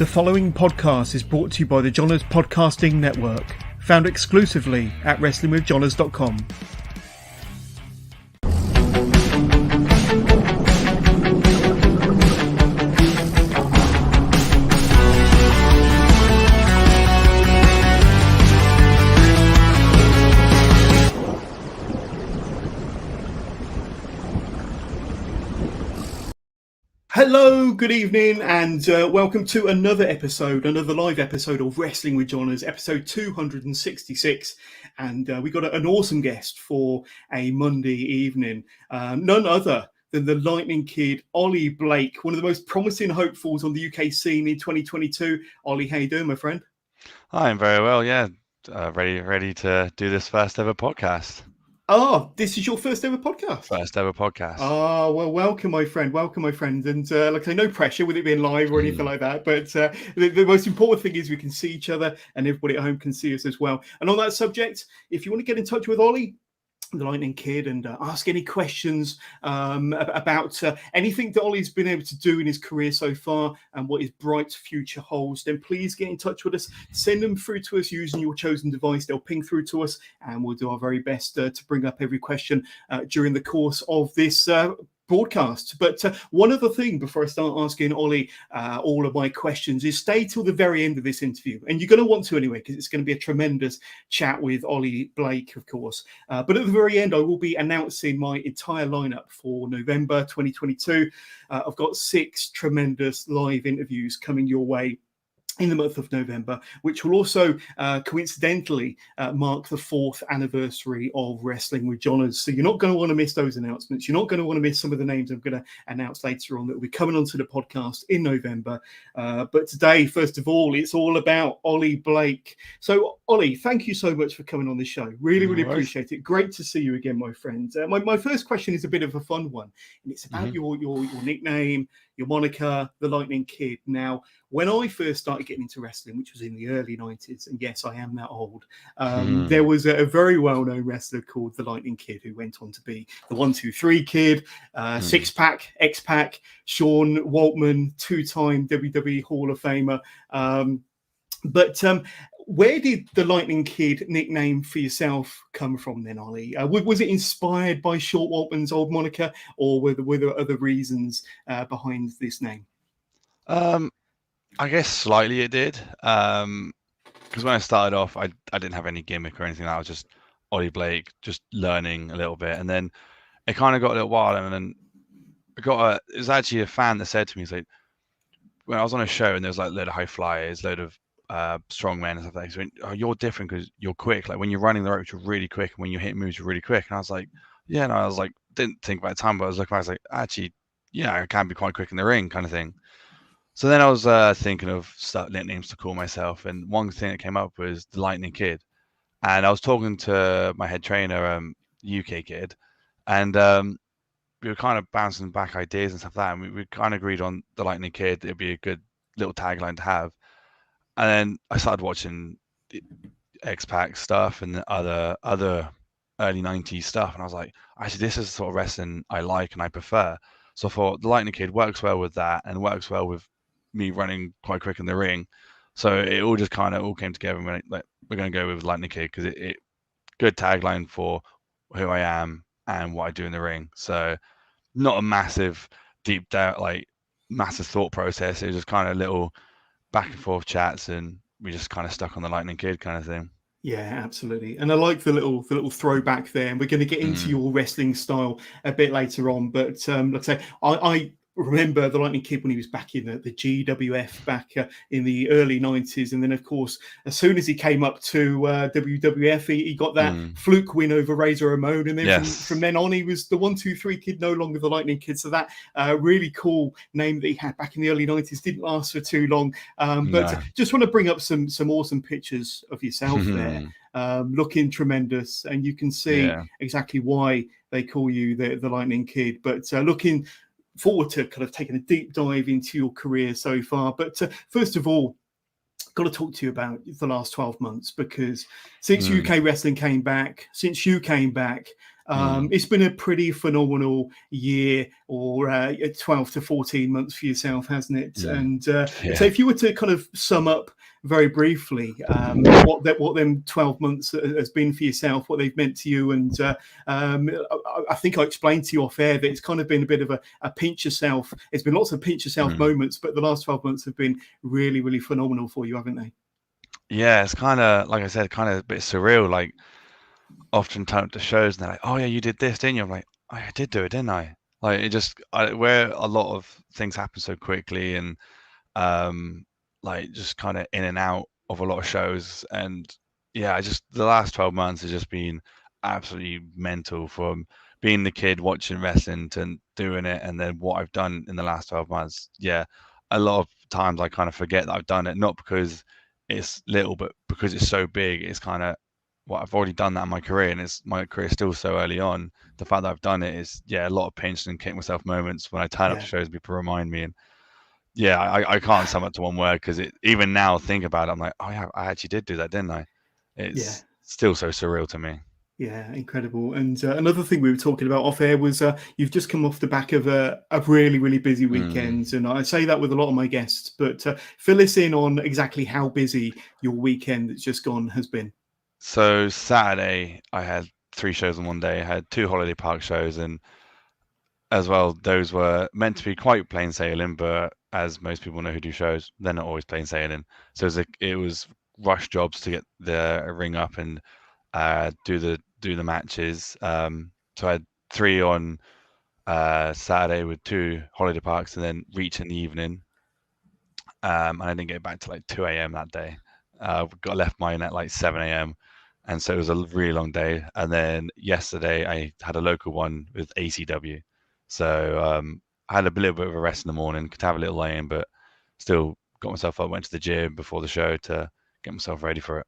The following podcast is brought to you by the Johners Podcasting Network, found exclusively at WrestlingWithJohners.com. Hello, good evening, and welcome to another live episode of Wrestling with Johners, episode 266. And we got an awesome guest for a Monday evening, none other than the Lightning Kid Oli Blake, one of the most promising hopefuls on the UK scene in 2022. Oli, how you doing, my friend? I'm very well, yeah. Ready to do this first ever podcast. Oh, this is your first ever podcast? First ever podcast. Oh, well, welcome, my friend. And like I say, no pressure with it being live or anything like that. But the most important thing is we can see each other and everybody at home can see us as well. And on that subject, if you want to get in touch with Oli, the Lightning Kid, and ask any questions about anything that Oli's been able to do in his career so far and what his bright future holds, then please get in touch with us. Send them through to us using your chosen device. They'll ping through to us, and we'll do our very best to bring up every question during the course of this broadcast. But one other thing before I start asking Oli all of my questions is stay till the very end of this interview, and you're going to want to anyway, because it's going to be a tremendous chat with Oli Blake, of course. But at the very end, I will be announcing my entire lineup for November 2022. I've got 6 tremendous live interviews coming your way in the month of November, which will also coincidentally mark the 4th anniversary of Wrestling with Johners. So you're not going to want to miss those announcements. You're not going to want to miss some of the names I'm going to announce later on that will be coming onto the podcast in November. But today, first of all, it's all about Oli Blake. So Oli, thank you so much for coming on the show. Really appreciate it. Great to see you again, my friend. My first question is a bit of a fun one, and it's about your nickname, your moniker, the Lightning Kid. Now, when I first started getting into wrestling, which was in the early 90s, and yes, I am that old, there was a very well-known wrestler called the Lightning Kid who went on to be the 1-2-3 Kid, Six-Pack, X-Pac, Sean Waltman, 2-time WWE Hall of Famer. But where did the Lightning Kid nickname for yourself come from then, Oli? Was it inspired by Sean Waltman's old moniker, or were there other reasons behind this name? I guess slightly it did. Because when I started off, I didn't have any gimmick or anything. I was just Oli Blake, just learning a little bit. And then it kind of got a little wild. And then it was actually a fan that said to me, he's like, when I was on a show and there was like a load of high flyers, load of strong men and stuff like that, he went, "Oh, you're different because you're quick. Like when you're running the ropes, you're really quick. And when you hit moves, you're really quick." And I was like, yeah, no, I was like, didn't think about the time, but I was looking, I was like, actually, yeah, I can be quite quick in the ring kind of thing. So then I was thinking of nicknames to call myself, and one thing that came up was the Lightning Kid. And I was talking to my head trainer, UK Kid, and we were kind of bouncing back ideas and stuff like that, and we kind of agreed on the Lightning Kid. It'd be a good little tagline to have. And then I started watching the X-Pac stuff and the other early 90s stuff, and I was like, actually, this is the sort of wrestling I like and I prefer. So I thought the Lightning Kid works well with that, and works well with me running quite quick in the ring. So it all just kind of all came together, and we're going to go with Lightning Kid because it good tagline for who I am and what I do in the ring. So not a massive deep doubt, like massive thought process. It was just kind of little back and forth chats, and we just kind of stuck on the Lightning Kid kind of thing. Yeah, absolutely. And I like the little throwback there. And we're going to get into your wrestling style a bit later on. But let's say I remember the Lightning Kid when he was back in the GWF back in the early 90s. And then, of course, as soon as he came up to WWF, he got that fluke win over Razor Ramon. And then from then on, he was the 1-2-3 Kid, no longer the Lightning Kid. So that really cool name that he had back in the early 90s didn't last for too long. But just want to bring up some awesome pictures of yourself there. Looking tremendous, and you can see exactly why they call you the Lightning Kid. But looking forward to kind of taking a deep dive into your career so far. But first of all, got to talk to you about the last 12 months, because since UK Wrestling came back, It's been a pretty phenomenal year, or 12 to 14 months for yourself, hasn't it? And so if you were to kind of sum up very briefly what them 12 months has been for yourself, what they've meant to you, and I think I explained to you off air that it's kind of been a bit of a pinch yourself. It's been lots of pinch yourself moments, but the last 12 months have been really, really phenomenal for you, haven't they? Yeah, it's kind of, like I said, kind of a bit surreal. Like, often turn up to shows and they're like, "Oh yeah, you did this, didn't you?" I'm like, "Oh, I did do it, didn't I?" Like, it just, where a lot of things happen so quickly, and like just kind of in and out of a lot of shows. And yeah, the last 12 months has just been absolutely mental, from being the kid watching wrestling to doing it, and then what I've done in the last 12 months. Yeah, a lot of times I kind of forget that I've done it, not because it's little, but because it's so big. It's kind of, well, I've already done that in my career, and my career is still so early on. The fact that I've done it is, a lot of pinch and kick myself moments when I turn up to shows, people remind me. And yeah, I can't sum it to one word, because even now, think about it, I'm like, oh yeah, I actually did do that, didn't I? It's still so surreal to me. Yeah, incredible. And another thing we were talking about off air was you've just come off the back of a really, really busy weekend. And I say that with a lot of my guests, but fill us in on exactly how busy your weekend that's just gone has been. So Saturday, I had 3 shows in one day. I had 2 holiday park shows, and as well, those were meant to be quite plain sailing, but as most people know who do shows, they're not always plain sailing. So it was rush jobs to get the ring up and do the matches. So I had 3 on Saturday with 2 holiday parks, and then Reach in the evening. And I didn't get back to like 2 a.m. that day. Got left mine at like 7 a.m. And so it was a really long day. And then yesterday I had a local one with ACW. So I had a little bit of a rest in the morning, could have a little lay in, but still got myself up, went to the gym before the show to get myself ready for it.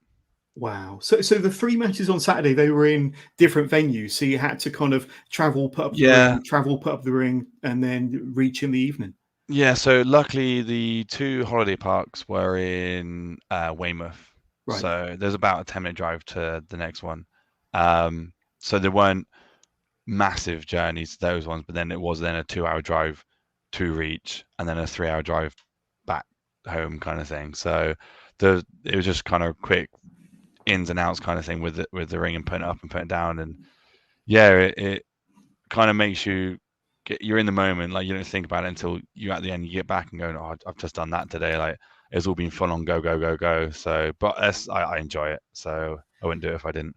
Wow. So the 3 matches on Saturday, they were in different venues. So you had to kind of travel, put up the ring, and then Reach in the evening. Yeah, so luckily the 2 holiday parks were in Weymouth. Right. So there's about a 10-minute drive to the next one. So there weren't massive journeys, those ones, but then it was then a 2-hour drive to Reach, and then a 3-hour drive back home kind of thing. So it was just kind of quick ins and outs kind of thing with the ring, and putting it up and putting it down. And yeah, it kind of makes you're in the moment. Like, you don't think about it until you at the end, you get back and go, "Oh, I've just done that today." Like, it's all been full on go, go, go, go. So, but I enjoy it. So I wouldn't do it if I didn't.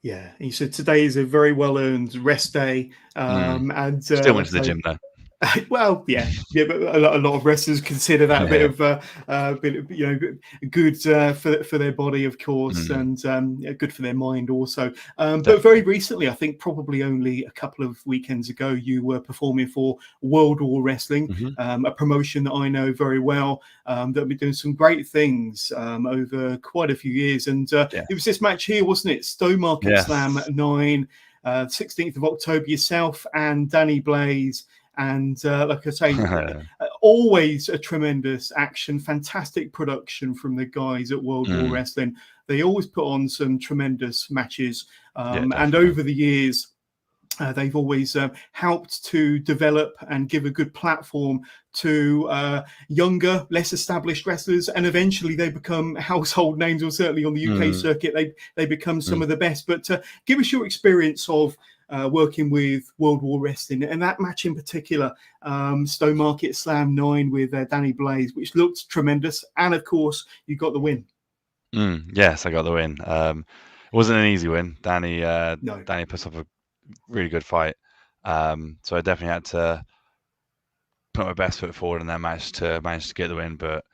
Yeah. And you said today is a very well-earned rest day. And still went to the gym though. Well, yeah, but a lot of wrestlers consider that a bit of good for their body, of course, and good for their mind also. But very recently, I think probably only a couple of weekends ago, you were performing for World War Wrestling, a promotion that I know very well, that have been doing some great things over quite a few years. And it was this match here, wasn't it? Stowmarket Slam 9, 16th of October, yourself and Danny Blaze. And like I say, always a tremendous action, fantastic production from the guys at World War Wrestling. They always put on some tremendous matches. And over the years, they've always helped to develop and give a good platform to younger, less established wrestlers. And eventually they become household names, or certainly on the UK circuit, they become some of the best. But give us your experience of working with World War Wrestling, and that match in particular, Stowmarket Slam 9 with Danny Blaze, which looked tremendous. And of course, you got the win. Yes, I got the win. It wasn't an easy win. Danny put up a really good fight. So I definitely had to put my best foot forward in that match to manage to get the win. But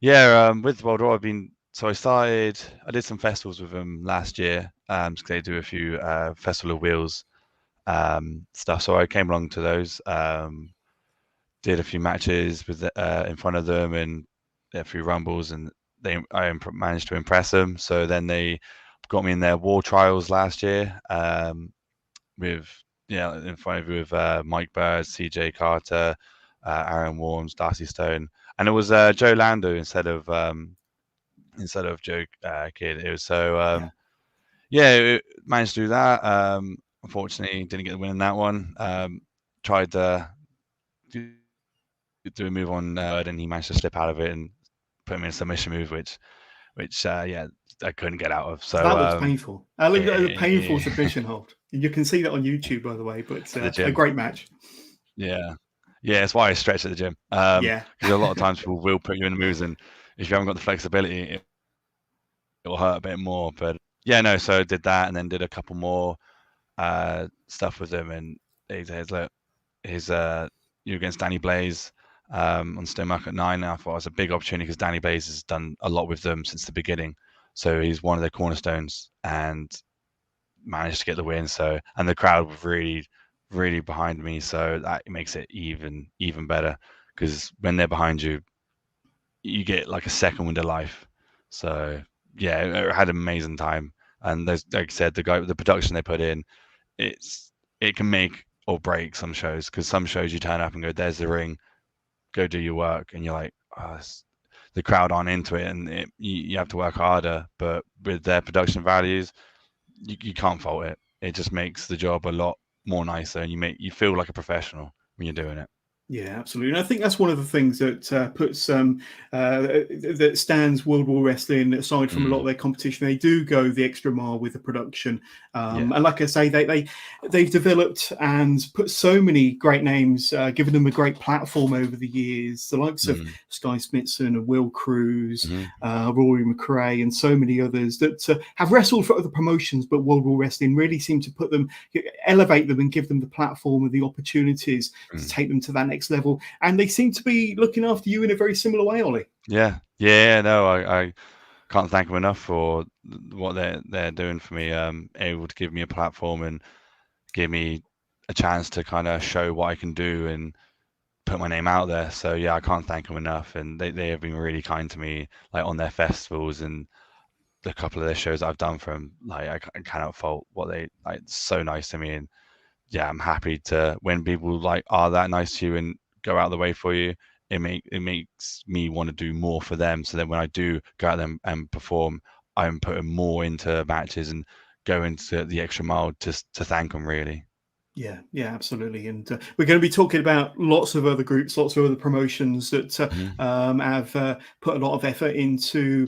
yeah, with World War, I did some festivals with them last year, because they do a few Festival of Wheels stuff. So I came along to those, did a few matches with in front of them, and a few rumbles, and I managed to impress them. So then they got me in their war trials last year, in front of Mike Bird, CJ Carter, Aaron Warnes, Darcy Stone, and it was Joe Lando instead of Joe Kidd. It was so managed to do that. unfortunately, didn't get the win in that one. Tried to do a move on and he managed to slip out of it and put him in a submission move, which yeah, I couldn't get out of. So that looks painful. Look at the painful yeah. submission hold. You can see that on YouTube, by the way, but The gym. a great match. Yeah. Yeah, it's why I stretch at the gym. Yeah. Because a lot of times people will put you in the moves, and if you haven't got the flexibility, it will hurt a bit more. But yeah, no, so I did that and then did a couple more stuff with him. And he says, look, you're against Danny Blaze on Stonemark at 9. And I thought it was a big opportunity because Danny Blaze has done a lot with them since the beginning. So he's one of their cornerstones and managed to get the win. So, and the crowd was really, really behind me. So that makes it even better because when they're behind you, you get like a second wind of life. So yeah, I had an amazing time. And there's, like I said, the production they put in, it can make or break some shows because some shows you turn up and go, there's the ring, go do your work, and you're like, oh, the crowd aren't into it, and you have to work harder. But with their production values, you can't fault it. It just makes the job a lot more nicer, and you feel like a professional when you're doing it. Yeah, absolutely. And I think that's one of the things that puts that stands World War Wrestling aside from a lot of their competition. They do go the extra mile with the production, and like I say, they've developed and put so many great names, given them a great platform over the years. The likes of Skye Smitson and Will Cruz, Rory McRae, and so many others that have wrestled for other promotions, but World War Wrestling really seem to elevate them and give them the platform and the opportunities to take them to that next level, and they seem to be looking after you in a very similar way, Ollie. No, I can't thank them enough for what they're doing for me. Able to give me a platform and give me a chance to kind of show what I can do and put my name out there. So yeah, I can't thank them enough, and they have been really kind to me, like on their festivals and the couple of their shows that I've done for them. Like I cannot fault what they like. So nice to me, and yeah, I'm happy to when people like are that nice to you and go out of the way for you. It makes me want to do more for them. So then when I do go out there and perform, I'm putting more into matches and go into the extra mile just to thank them, really. Yeah, absolutely. And we're going to be talking about lots of other groups, lots of other promotions that have put a lot of effort into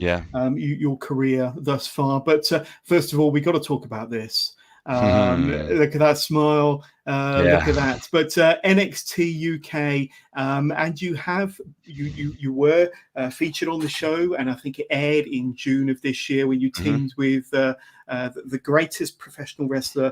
your career thus far. But first of all, we got to talk about this. Look at that smile. Look at that. But NXT UK, and you were featured on the show, and I think it aired in June of this year when you teamed with the greatest professional wrestler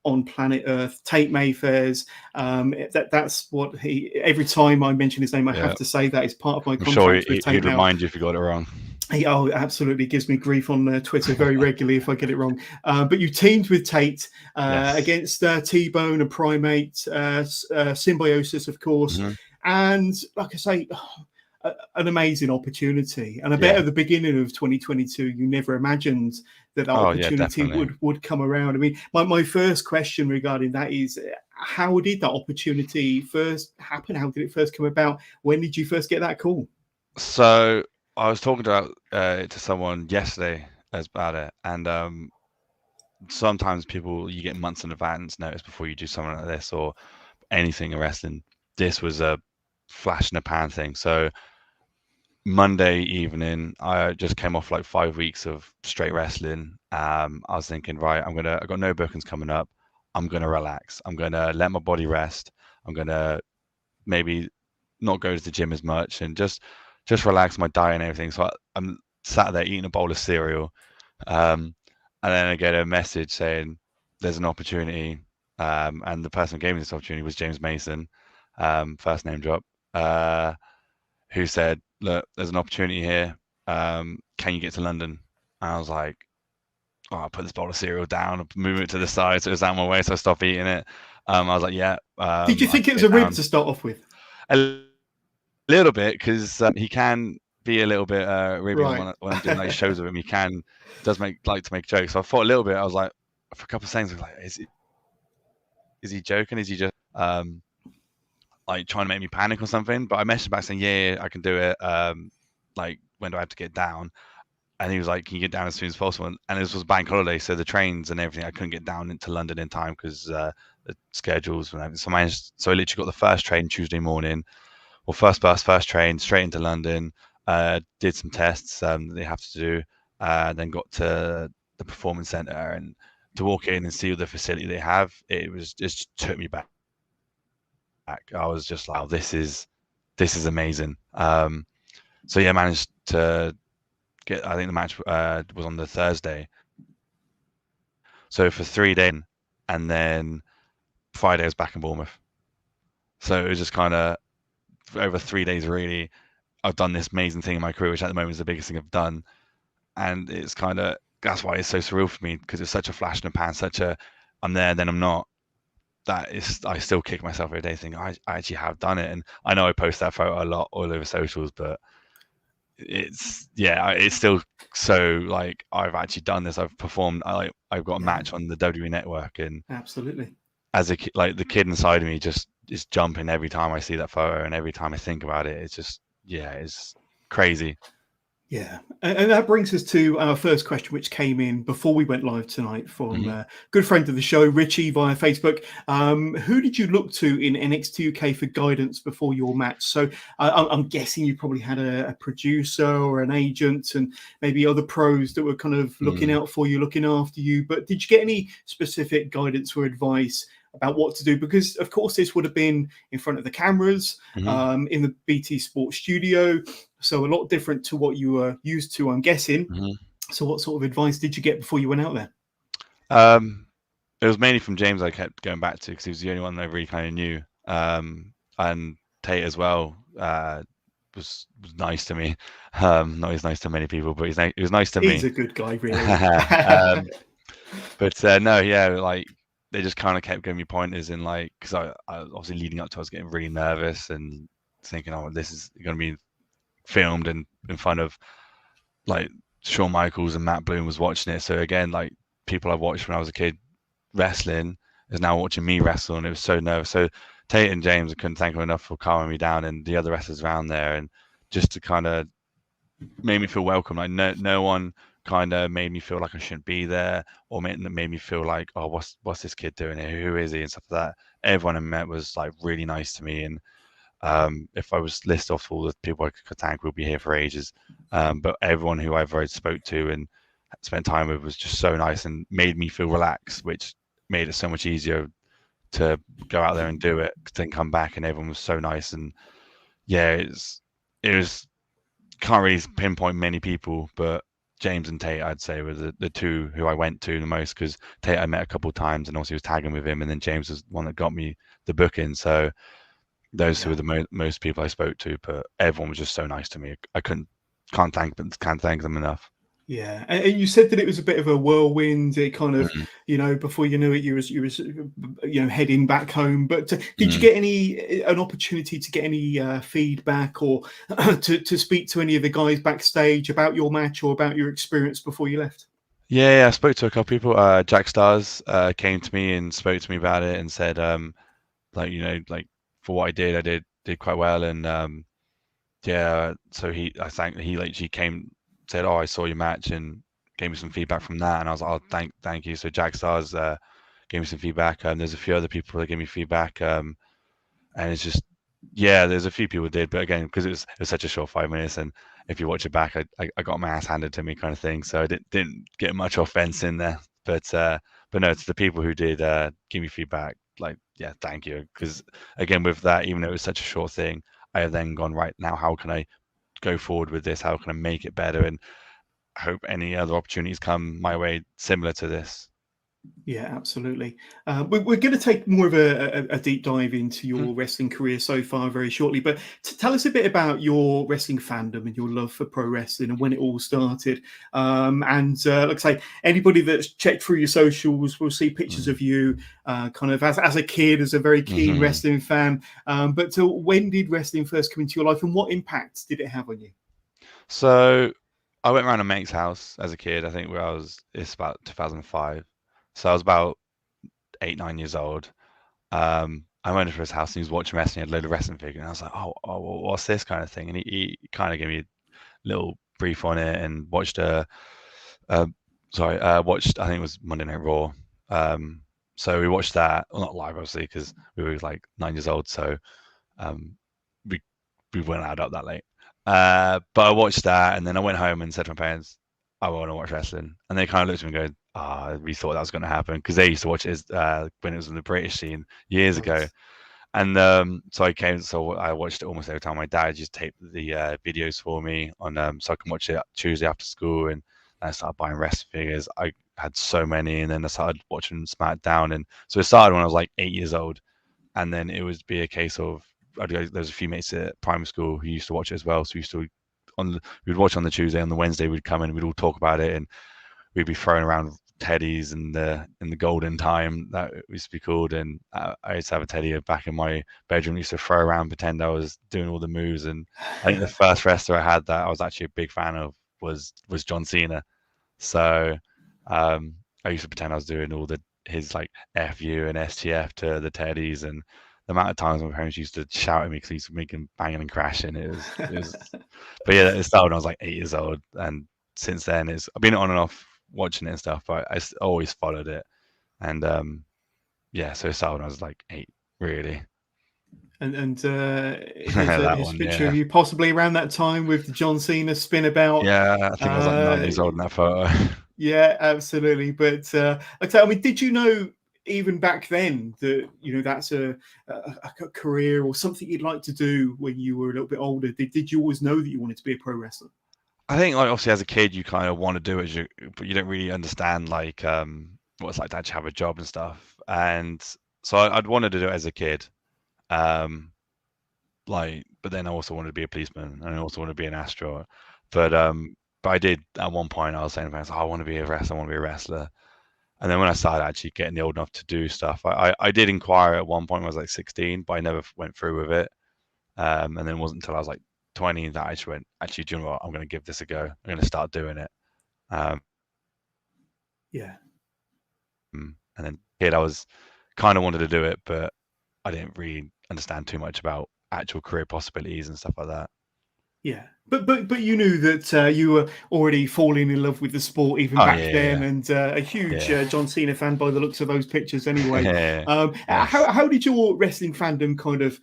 on planet Earth, Tate Mayfairs. That's what he. Every time I mention his name, I have to say that is part of my contract. I'm with Tate he'd remind you if you got it wrong. He absolutely gives me grief on Twitter very regularly if I get it wrong. But you teamed with Tate against T-Bone and Primate, Symbiosis, of course. And like I say, an amazing opportunity. And I bet at the beginning of 2022, you never imagined that opportunity would come around. I mean, my first question regarding that is, how did that opportunity first happen? How did it first come about? When did you first get that call? So I was talking about it to someone yesterday about it, and sometimes you get months in advance notice before you do something like this or anything in wrestling. This was a flash in the pan thing. So Monday evening, I just came off like 5 weeks of straight wrestling. I was thinking, right, I've got no bookings coming up. I'm gonna relax. I'm gonna let my body rest. I'm gonna maybe not go to the gym as much and just relax my diet and everything. So I'm sat there eating a bowl of cereal, and then I get a message saying there's an opportunity, and the person who gave me this opportunity was James Mason, first name drop, who said, look, there's an opportunity here. Can you get to London? And I was like, I put this bowl of cereal down, move it to the side so it was out of my way, so I stopped eating it. I was like, yeah. Did you think it was a rib to start off with? A little bit, because he can be a little bit ribby when I'm doing like shows with him. He does like to make jokes. So I thought a little bit. I was like, for a couple of seconds, I was like, is he joking? Is he just like trying to make me panic or something? But I messaged back saying, yeah, I can do it. Like, when do I have to get down? and he was like, "Can you get down as soon as possible?" And this was bank holiday, so the trains and everything, I couldn't get down into London in time because the schedules and everything. So I literally got the first train Tuesday morning, or first bus, first train straight into London. Did some tests that they have to do, then got to the performance center, and to walk in and see the facility they have, it was just took me back. I was just like, oh, this is amazing. So yeah, managed to get. I think the match was on the Thursday. So for 3 days, and then Friday I was back in Bournemouth. So it was just kind of over 3 days. Really, I've done this amazing thing in my career, which at the moment is the biggest thing I've done, and it's kind of that's why it's so surreal for me, because it's such a flash in the pan, such a I'm there, then I'm not. That is, I still kick myself every day, thinking I actually have done it, and I know I post that photo a lot all over socials, but it's still so like I've actually done this. I've performed. I've got a match on the WWE Network, and absolutely, as a kid, like the kid inside of me just is jumping every time I see that photo, and every time I think about it. It's just it's crazy. Yeah, and that brings us to our first question, which came in before we went live tonight from a good friend of the show, Richie, via Facebook. Who did you look to in NXTUK for guidance before your match? So I'm guessing you probably had a producer or an agent and maybe other pros that were kind of looking out for you, looking after you. But did you get any specific guidance or advice about what to do? Because, of course, this would have been in front of the cameras, in the BT Sports studio. So a lot different to what you were used to, I'm guessing. So what sort of advice did you get before you went out there? It was mainly from James I kept going back to, because he was the only one that I really kind of knew. And Tate as well was nice to me. Not as nice to many people, but he was nice to me. He's a good guy, really. But no, yeah, like they just kind of kept giving me pointers, in like, because I obviously leading up to, I was getting really nervous and thinking, oh, this is going to be filmed and in front of like Shawn Michaels and Matt Bloom was watching it. So again, like people I watched when I was a kid wrestling is now watching me wrestle, and it was so nervous. So Tate and James, I couldn't thank them enough for calming me down, and the other wrestlers around there, and just to kind of made me feel welcome. Like no one kind of made me feel like I shouldn't be there, or made me feel like, oh, what's this kid doing here? Who is he? And stuff like that. Everyone I met was like really nice to me, and if I was list off all the people I could thank, we'll be here for ages. But everyone who I've ever spoke to and spent time with was just so nice and made me feel relaxed, which made it so much easier to go out there and do it, then come back, and everyone was so nice. And yeah, it was can't really pinpoint many people, but James and Tate, I'd say, were the two who I went to the most, because Tate I met a couple of times and also was tagging with him, and then James was one that got me the booking. So those who were the most people I spoke to, but everyone was just so nice to me. I can't thank them enough. Yeah, and you said that it was a bit of a whirlwind. It kind of, before you knew it, you was heading back home. But did you get an opportunity to get any feedback, or to speak to any of the guys backstage about your match or about your experience before you left? Yeah, I spoke to a couple people. Jack Stars came to me and spoke to me about it and said, like for what I did quite well, and so he literally came, said, oh, I saw your match, and gave me some feedback from that, and I was like, oh, thank you. So Jack Stars gave me some feedback. There's a few other people that gave me feedback, and it's just there's a few people did, but again, because it was such a short 5 minutes, and if you watch it back, I got my ass handed to me kind of thing, so I didn't get much offense in there, but no, it's the people who did give me feedback, like, thank you, because again, with that, even though it was such a short thing, I have then gone, right, now how can I go forward with this? How can I make it better? And I hope any other opportunities come my way similar to this. Yeah, absolutely. We're going to take more of a deep dive into your wrestling career so far very shortly, but tell us a bit about your wrestling fandom and your love for pro wrestling and when it all started. Like I say, anybody that's checked through your socials will see pictures of you kind of as a kid, as a very keen wrestling fan. But when did wrestling first come into your life, and what impact did it have on you? So I went around a mate's house as a kid. I think it's about 2005. So I was about 8, 9 years old. I went to his house and he was watching wrestling. He had a load of wrestling figures, and I was like, oh, what's this kind of thing? And he kind of gave me a little brief on it and watched watched, I think it was Monday Night Raw. So we watched that, well, not live obviously because we were like 9 years old, so we weren't allowed up that late. But I watched that, and then I went home and said to my parents, I want to watch wrestling. And they kind of looked at me and go, we thought that was going to happen, because they used to watch it when it was in the British scene years ago. And so I watched it almost every time. My dad just taped the videos for me on so I can watch it Tuesday after school, and I started buying wrestling figures. I had so many, and then I started watching SmackDown, and so it started when I was like 8 years old, and then it would be a case of there's a few mates at primary school who used to watch it as well, so we'd watch on the Tuesday, on the Wednesday we'd come in, we'd all talk about it, and we'd be throwing around teddies in the golden time, that used to be called. And I used to have a teddy back in my bedroom, used to throw around, pretend I was doing all the moves. And I think the first wrestler I had that I was actually a big fan of was John Cena. So I used to pretend I was doing all his like FU and STF to the teddies, and the amount of times my parents used to shout at me because he used to make him banging and crashing. It was but yeah, it started when I was like 8 years old, and since then I've been on and off watching it and stuff, but I always followed it. And so it started when I was like 8, really. And here's a picture of you possibly around that time with the John Cena spin about. Yeah, I think I was like 9 years old in that photo. Yeah, absolutely. But I mean, did you know even back then that that's a career or something you'd like to do when you were a little bit older? Did you always know that you wanted to be a pro wrestler? I think, like, obviously as a kid you kind of want to do it, but you don't really understand like what it's like to actually have a job and stuff. And so I'd wanted to do it as a kid, but then I also wanted to be a policeman, and I also wanted to be an astronaut. But I did at one point, I was saying to myself, I want to be a wrestler, I want to be a wrestler. And then when I started actually getting old enough to do stuff, I did inquire at one point when I was like 16, but I never went through with it. And then it wasn't until I was like 20 that I actually went, actually, do you know what? I'm going to give this a go. I'm going to start doing it. Yeah. And then I was kind of wanted to do it, but I didn't really understand too much about actual career possibilities and stuff like that. Yeah, but you knew that you were already falling in love with the sport even back then, and a huge John Cena fan by the looks of those pictures. Anyway, how did your wrestling fandom kind of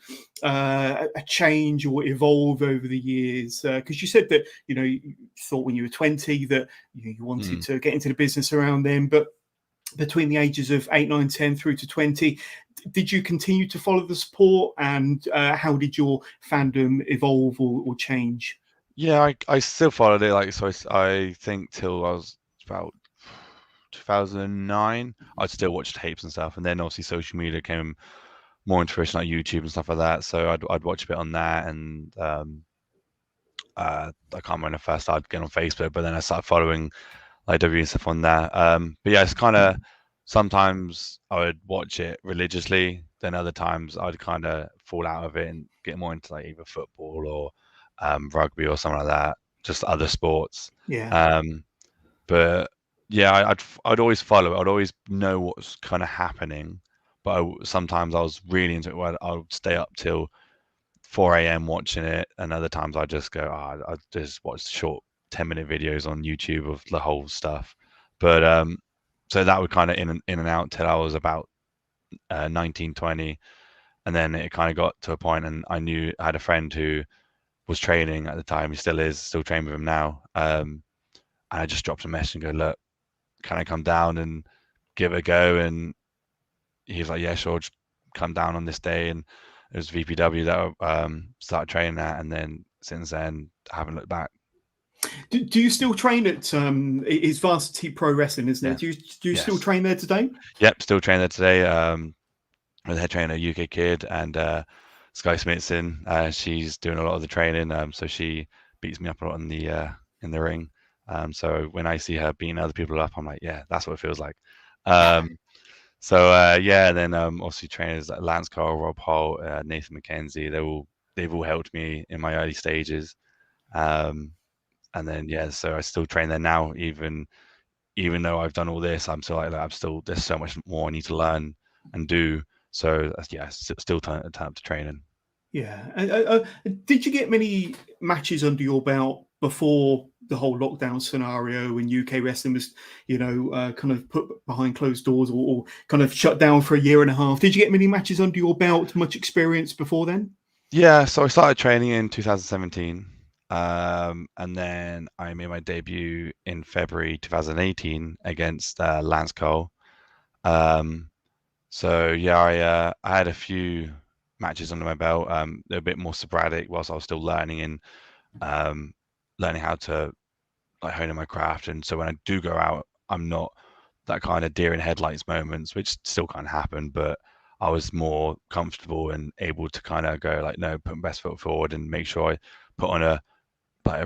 change or evolve over the years? Because you said that you thought when you were 20 that you wanted to get into the business around then, but between the ages of 8, 9, 10 through to 20, did you continue to follow the sport, and how did your fandom evolve or change? Yeah, I still followed it. Like, so I think till I was about 2009, I'd still watch tapes and stuff. And then obviously social media came more into fruition, like YouTube and stuff like that. So I'd watch a bit on that. And I can't remember when I first started getting on Facebook, but then I started following like W and stuff on that. But yeah, it's kind of, sometimes I would watch it religiously, then other times I'd kind of fall out of it and get more into like either football or rugby or something like that, just other sports. Yeah. But yeah, I'd always follow it. I'd always know what's kind of happening. But sometimes I was really into it where I would stay up till 4 a.m. watching it, and other times I just go, I just watch short 10-minute videos on YouTube of the whole stuff. But so that would kind of in and out till I was about 19, 20, and then it kind of got to a point, and I had a friend who was training at the time. He still is, still training with him now. And I just dropped a message and go, look, can I come down and give it a go? And he was like, yeah, sure, just come down on this day. And it was VPW that I started training at, and then since then I haven't looked back. Do you still train at it's Varsity Pro Wrestling, isn't it? Yeah. Do you still train there today? Yep, still train there today. With head trainer UK Kid and Skye Smitson. She's doing a lot of the training, so she beats me up a lot in the ring. So when I see her beating other people up, I'm like, yeah, that's what it feels like. Then obviously trainers like Lance Carl, Rob Holt, Nathan McKenzie, they've all helped me in my early stages. And then so I still train there now, even though I've done all this, I'm still like that. There's so much more I need to learn and do. So still turn up to training. Yeah. Did you get many matches under your belt before the whole lockdown scenario when UK wrestling was, kind of put behind closed doors or kind of shut down for a year and a half. Did you get many matches under your belt? Much experience before then? Yeah, so I started training in 2017, and then I made my debut in February 2018 against Lance Cole. So yeah, I had a few matches under my belt. They're a bit more sporadic whilst I was still learning and learning how to like hone in my craft. And so when I do go out, I'm not that kind of deer in headlights moments, which still kind of happen, but I was more comfortable and able to kind of go like, no, put my best foot forward and make sure I put on a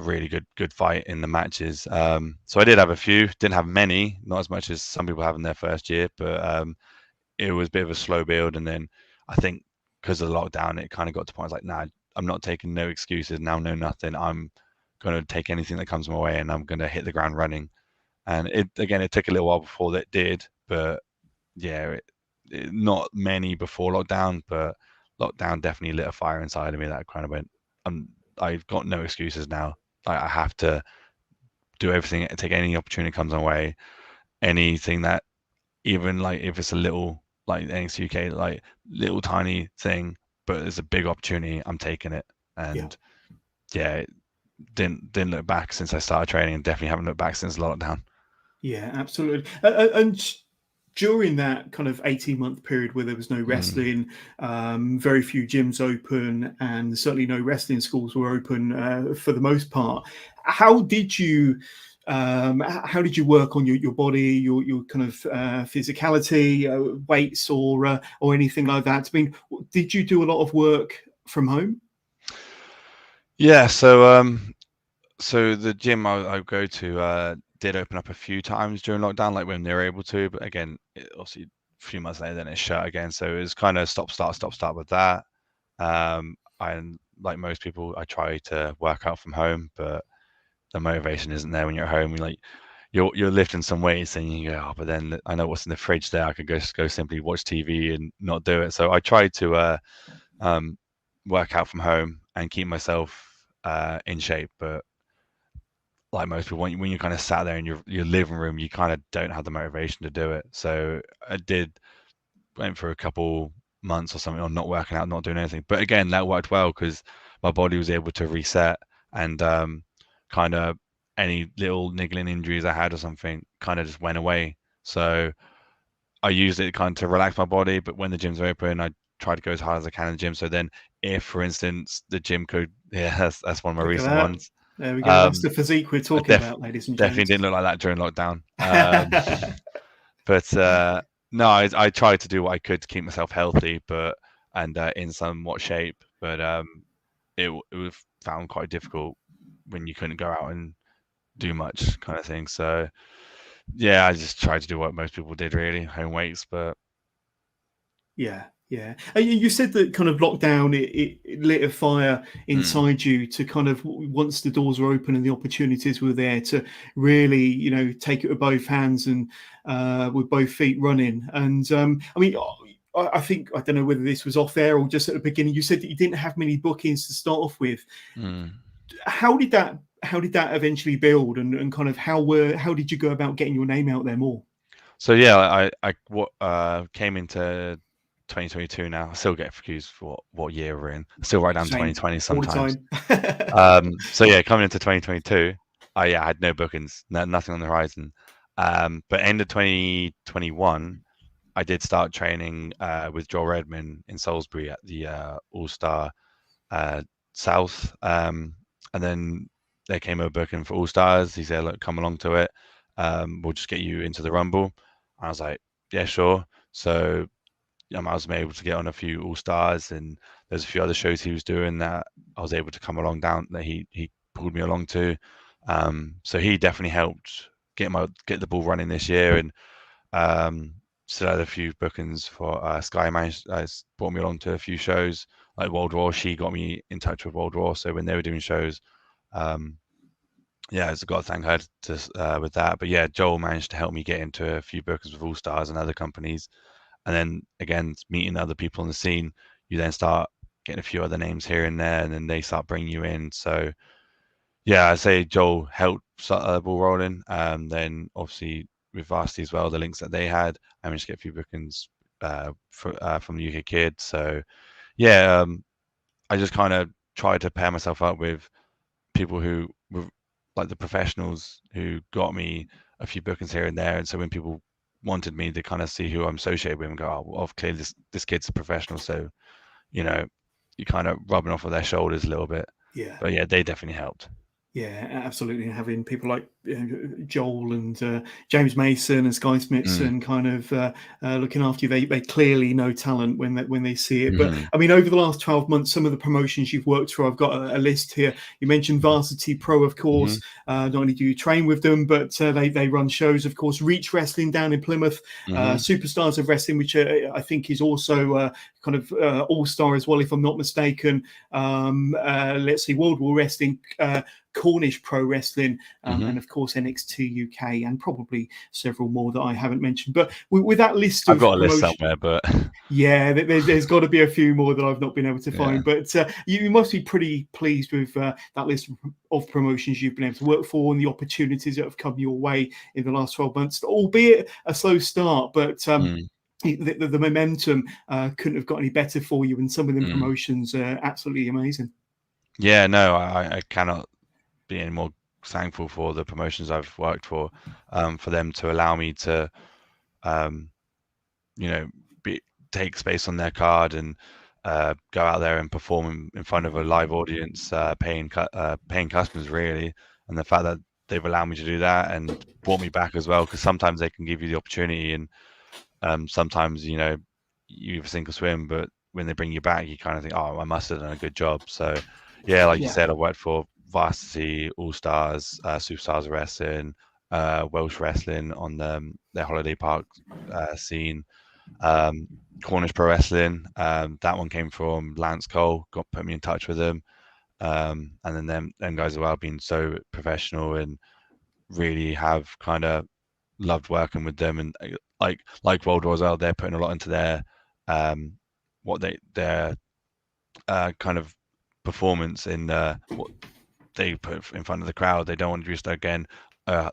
really good fight in the matches. So I did have a few, didn't have many, not as much as some people have in their first year, but it was a bit of a slow build. And then I think because of the lockdown, it kind of got to points like, nah, I'm not taking no excuses now, no nothing. I'm going to take anything that comes my way and I'm going to hit the ground running. And it took a little while before that did, but yeah, not many before lockdown, but lockdown definitely lit a fire inside of me that kind of went, I've got no excuses now. I have to do everything, take any opportunity that comes my way, anything that, even like if it's a little like NXTUK, like little tiny thing, but it's a big opportunity, I'm taking it. And yeah, didn't look back since I started training, and definitely haven't looked back since lockdown. Yeah, absolutely. And during that kind of 18-month period where there was no wrestling, very few gyms open, and certainly no wrestling schools were open for the most part. How did you work on your body, your kind of physicality, weights, or anything like that? I mean, did you do a lot of work from home? Yeah, so the gym I go to did open up a few times during lockdown, like when they were able to. But again, obviously a few months later, then it shut again. So it was kind of stop start with that. And like most people, I try to work out from home, but the motivation isn't there when you're at home. You're lifting some weights and you go, oh, but then I know what's in the fridge there. I could go simply watch TV and not do it. So I try to work out from home and keep myself in shape, but like most people, when you kind of sat there in your living room, you kind of don't have the motivation to do it. So I went for a couple months or something on not working out, not doing anything. But again, that worked well because my body was able to reset and kind of any little niggling injuries I had or something kind of just went away. So I used it kind of to relax my body. But when the gyms are open, I try to go as hard as I can in the gym. So then if, for instance, the gym could, yeah, that's one of my Look at recent that. ones. There we go. That's the physique we're I talking about, ladies and definitely gents. didn't look like that during lockdown. But no, I tried to do what I could to keep myself healthy, but and in somewhat shape. But it was found quite difficult when you couldn't go out and do much kind of thing. So yeah, I just tried to do what most people did, really, home weights. But Yeah. And you said that kind of lockdown, it lit a fire inside you to kind of, once the doors were open and the opportunities were there, to really, take it with both hands and with both feet running. And I mean, I think, I don't know whether this was off air or just at the beginning, you said that you didn't have many bookings to start off with. How did that eventually build, and kind of how did you go about getting your name out there more? So yeah, I came into 2022 now. I still get confused for what year we're in. I still write down Same. 2020 All the sometimes. time. So yeah, coming into 2022, I had no bookings, nothing on the horizon. But end of 2021, I did start training with Joel Redman in Salisbury at the All Star South, and then there came a booking for All Stars. He said, "Look, come along to it. We'll just get you into the Rumble." I was like, "Yeah, sure." So I was able to get on a few All Stars, and there's a few other shows he was doing that I was able to come along down that he pulled me along to. So he definitely helped get the ball running this year, and still had a few bookings for Skye brought me along to a few shows like World War. She got me in touch with World War, so when they were doing shows, yeah, I've got to thank her with that. But yeah, Joel managed to help me get into a few bookings with All Stars and other companies. And then again, meeting other people in the scene, you then start getting a few other names here and there, and then they start bringing you in. So Yeah, I'd say Joel helped start the ball rolling. Then obviously with Varsity as well, the links that they had, I managed to get a few bookings from the UK Kid. So yeah, I just kind of tried to pair myself up with people who were like the professionals who got me a few bookings here and there. And so when people wanted me, they kind of see who I'm associated with and go, oh, well, clearly this kid's a professional. So, you know, you kind of rubbing off of their shoulders a little bit. Yeah. But yeah, they definitely helped. Yeah, absolutely. Having people like Joel and James Mason and Skye Smitson kind of looking after you, they clearly know talent when they see it. But I mean, over the last 12 months, some of the promotions you've worked through, I've got a list here. You mentioned Varsity Pro, of course. Not only do you train with them, but they run shows, of course. Reach Wrestling down in Plymouth, Superstars of Wrestling, which I think is also kind of all-star as well, if I'm not mistaken. Let's see, World War Wrestling, Cornish Pro Wrestling, and of course NXTUK, and probably several more that I haven't mentioned. But with that list, I've got a list somewhere, but yeah, there's got to be a few more that I've not been able to find. But you must be pretty pleased with that list of promotions you've been able to work for and the opportunities that have come your way in the last 12 months, albeit a slow start, but. The momentum couldn't have got any better for you, and some of the promotions are absolutely amazing. Yeah, no, I cannot be any more thankful for the promotions I've worked for them to allow me to, take space on their card and go out there and perform in front of a live audience, paying customers really, and the fact that they've allowed me to do that and brought me back as well, because sometimes they can give you the opportunity and sometimes you sink or swim, but when they bring you back, you kind of think, oh, I must have done a good job. So yeah, like you said, I worked for Varsity, All Stars, Superstars of Wrestling, Welsh Wrestling on their holiday park scene, Cornish Pro Wrestling. That one came from Lance Cole, put me in touch with them, and then them guys as well been so professional and really have kind of loved working with them, and like World War as well, they're putting a lot into their their kind of performance in what they put in front of the crowd. They don't want to just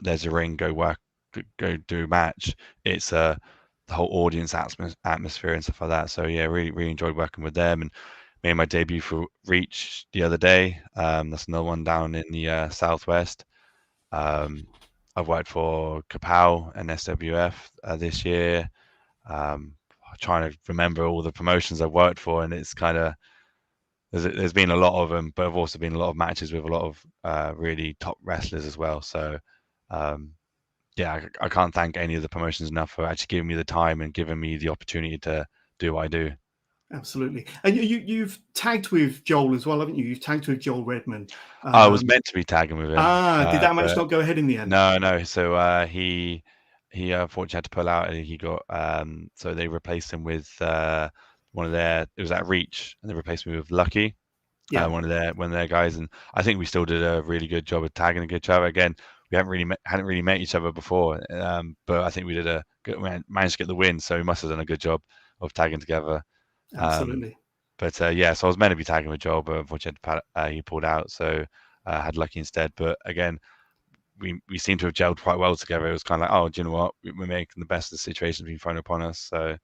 there's a ring, go do a match. It's the whole audience atmosphere and stuff like that. So yeah, really enjoyed working with them, and made my debut for Reach the other day. That's another one down in the southwest. I've worked for Kapow and SWF this year. I'm trying to remember all the promotions I've worked for, and it's kind of there's been a lot of them, but I've also been a lot of matches with a lot of really top wrestlers as well. So yeah, I can't thank any of the promotions enough for actually giving me the time and giving me the opportunity to do what I do. Absolutely. And you've tagged with Joel as well, haven't you? You've tagged with Joel Redman. I was meant to be tagging with him. Did that match not go ahead in the end? No. So he unfortunately had to pull out, and he got so they replaced him with one of their. It was at Reach, and they replaced me with Lucky, one of their guys. And I think we still did a really good job of tagging each other. Again, we hadn't really met each other before, but I think we managed to get the win. So we must have done a good job of tagging together. Absolutely. But so I was meant to be tagging with Joel, but unfortunately he pulled out, so I had Lucky instead. But again, we seem to have gelled quite well together. It was kind of like, oh, do you know what? We're making the best of the situations being thrown upon us. So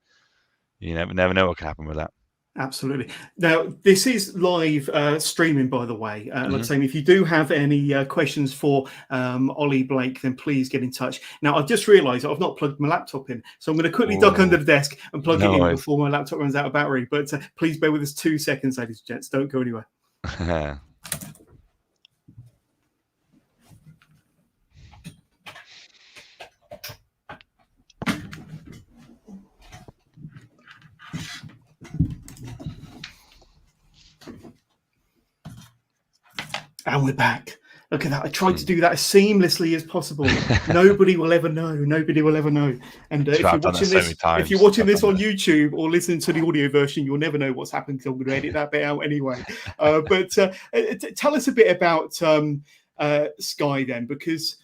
you never know what can happen with that. Absolutely. Now, this is live streaming, by the way. Like I say, if you do have any questions for Oli Blake, then please get in touch. Now, I've just realised I've not plugged my laptop in, so I'm going to quickly duck under the desk and plug it in before my laptop runs out of battery. But please bear with us 2 seconds, ladies and gents. Don't go anywhere. And we're back. Look at that. I tried to do that as seamlessly as possible. Nobody will ever know. Nobody will ever know. And if you're watching this on YouTube or listening to the audio version, you'll never know what's happened, because I'm going to edit that bit out anyway. But tell us a bit about Skye then, because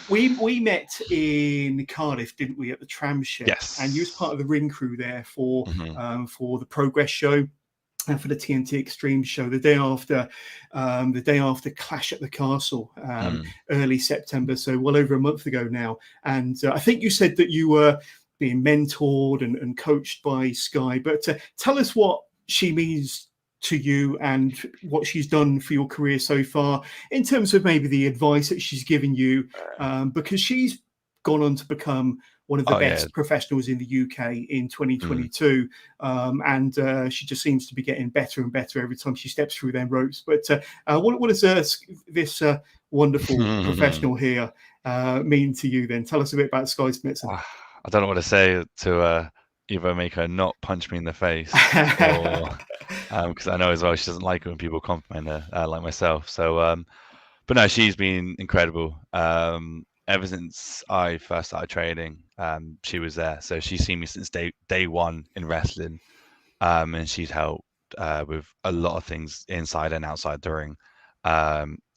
we met in Cardiff, didn't we, at the Tram Shed? Yes. And you was part of the ring crew there for the Progress show. for the TNT Extreme show the day after Clash at the Castle, early September, so well over a month ago now. And I think you said that you were being mentored and coached by Skye, but tell us what she means to you and what she's done for your career so far, in terms of maybe the advice that she's given you, because she's gone on to become one of the best professionals in the UK in 2022. And she just seems to be getting better and better every time she steps through them ropes. But what does this wonderful professional here mean to you then? Tell us a bit about Skye Smitson. I don't know what to say to either make her not punch me in the face, or because I know as well she doesn't like it when people compliment her, like myself. So, but no, she's been incredible. Ever since I first started training, she was there. So she's seen me since day one in wrestling, and she's helped with a lot of things inside and outside the ring.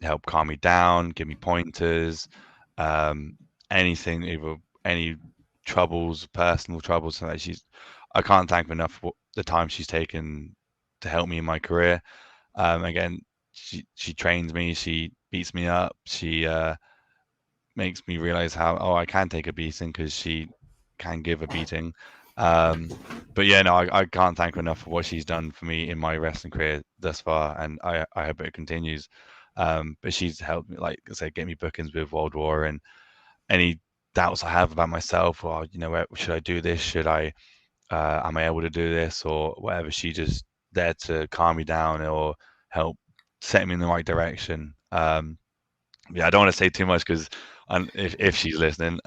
Help calm me down, give me pointers, anything, either any troubles, personal troubles. So that I can't thank her enough for the time she's taken to help me in my career. Again, she trains me, she beats me up, she makes me realize how I can take a beating, because she can give a beating. But yeah, no, I can't thank her enough for what she's done for me in my wrestling career thus far, and I hope it continues. But she's helped me, like I said, get me bookings with World War, and any doubts I have about myself, or should I do this? Should I? Am I able to do this, or whatever? She just there to calm me down or help set me in the right direction. Yeah, I don't want to say too much, because if she's listening,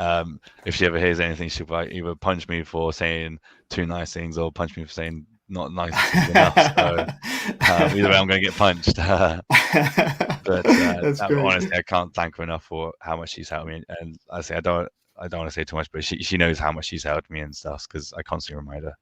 if she ever hears anything, she'll either punch me for saying too nice things, or punch me for saying not nice things enough. So either way, I'm going to get punched. But honestly, I can't thank her enough for how much she's helped me. And I say I don't want to say too much, but she knows how much she's helped me and stuff, because I constantly remind her.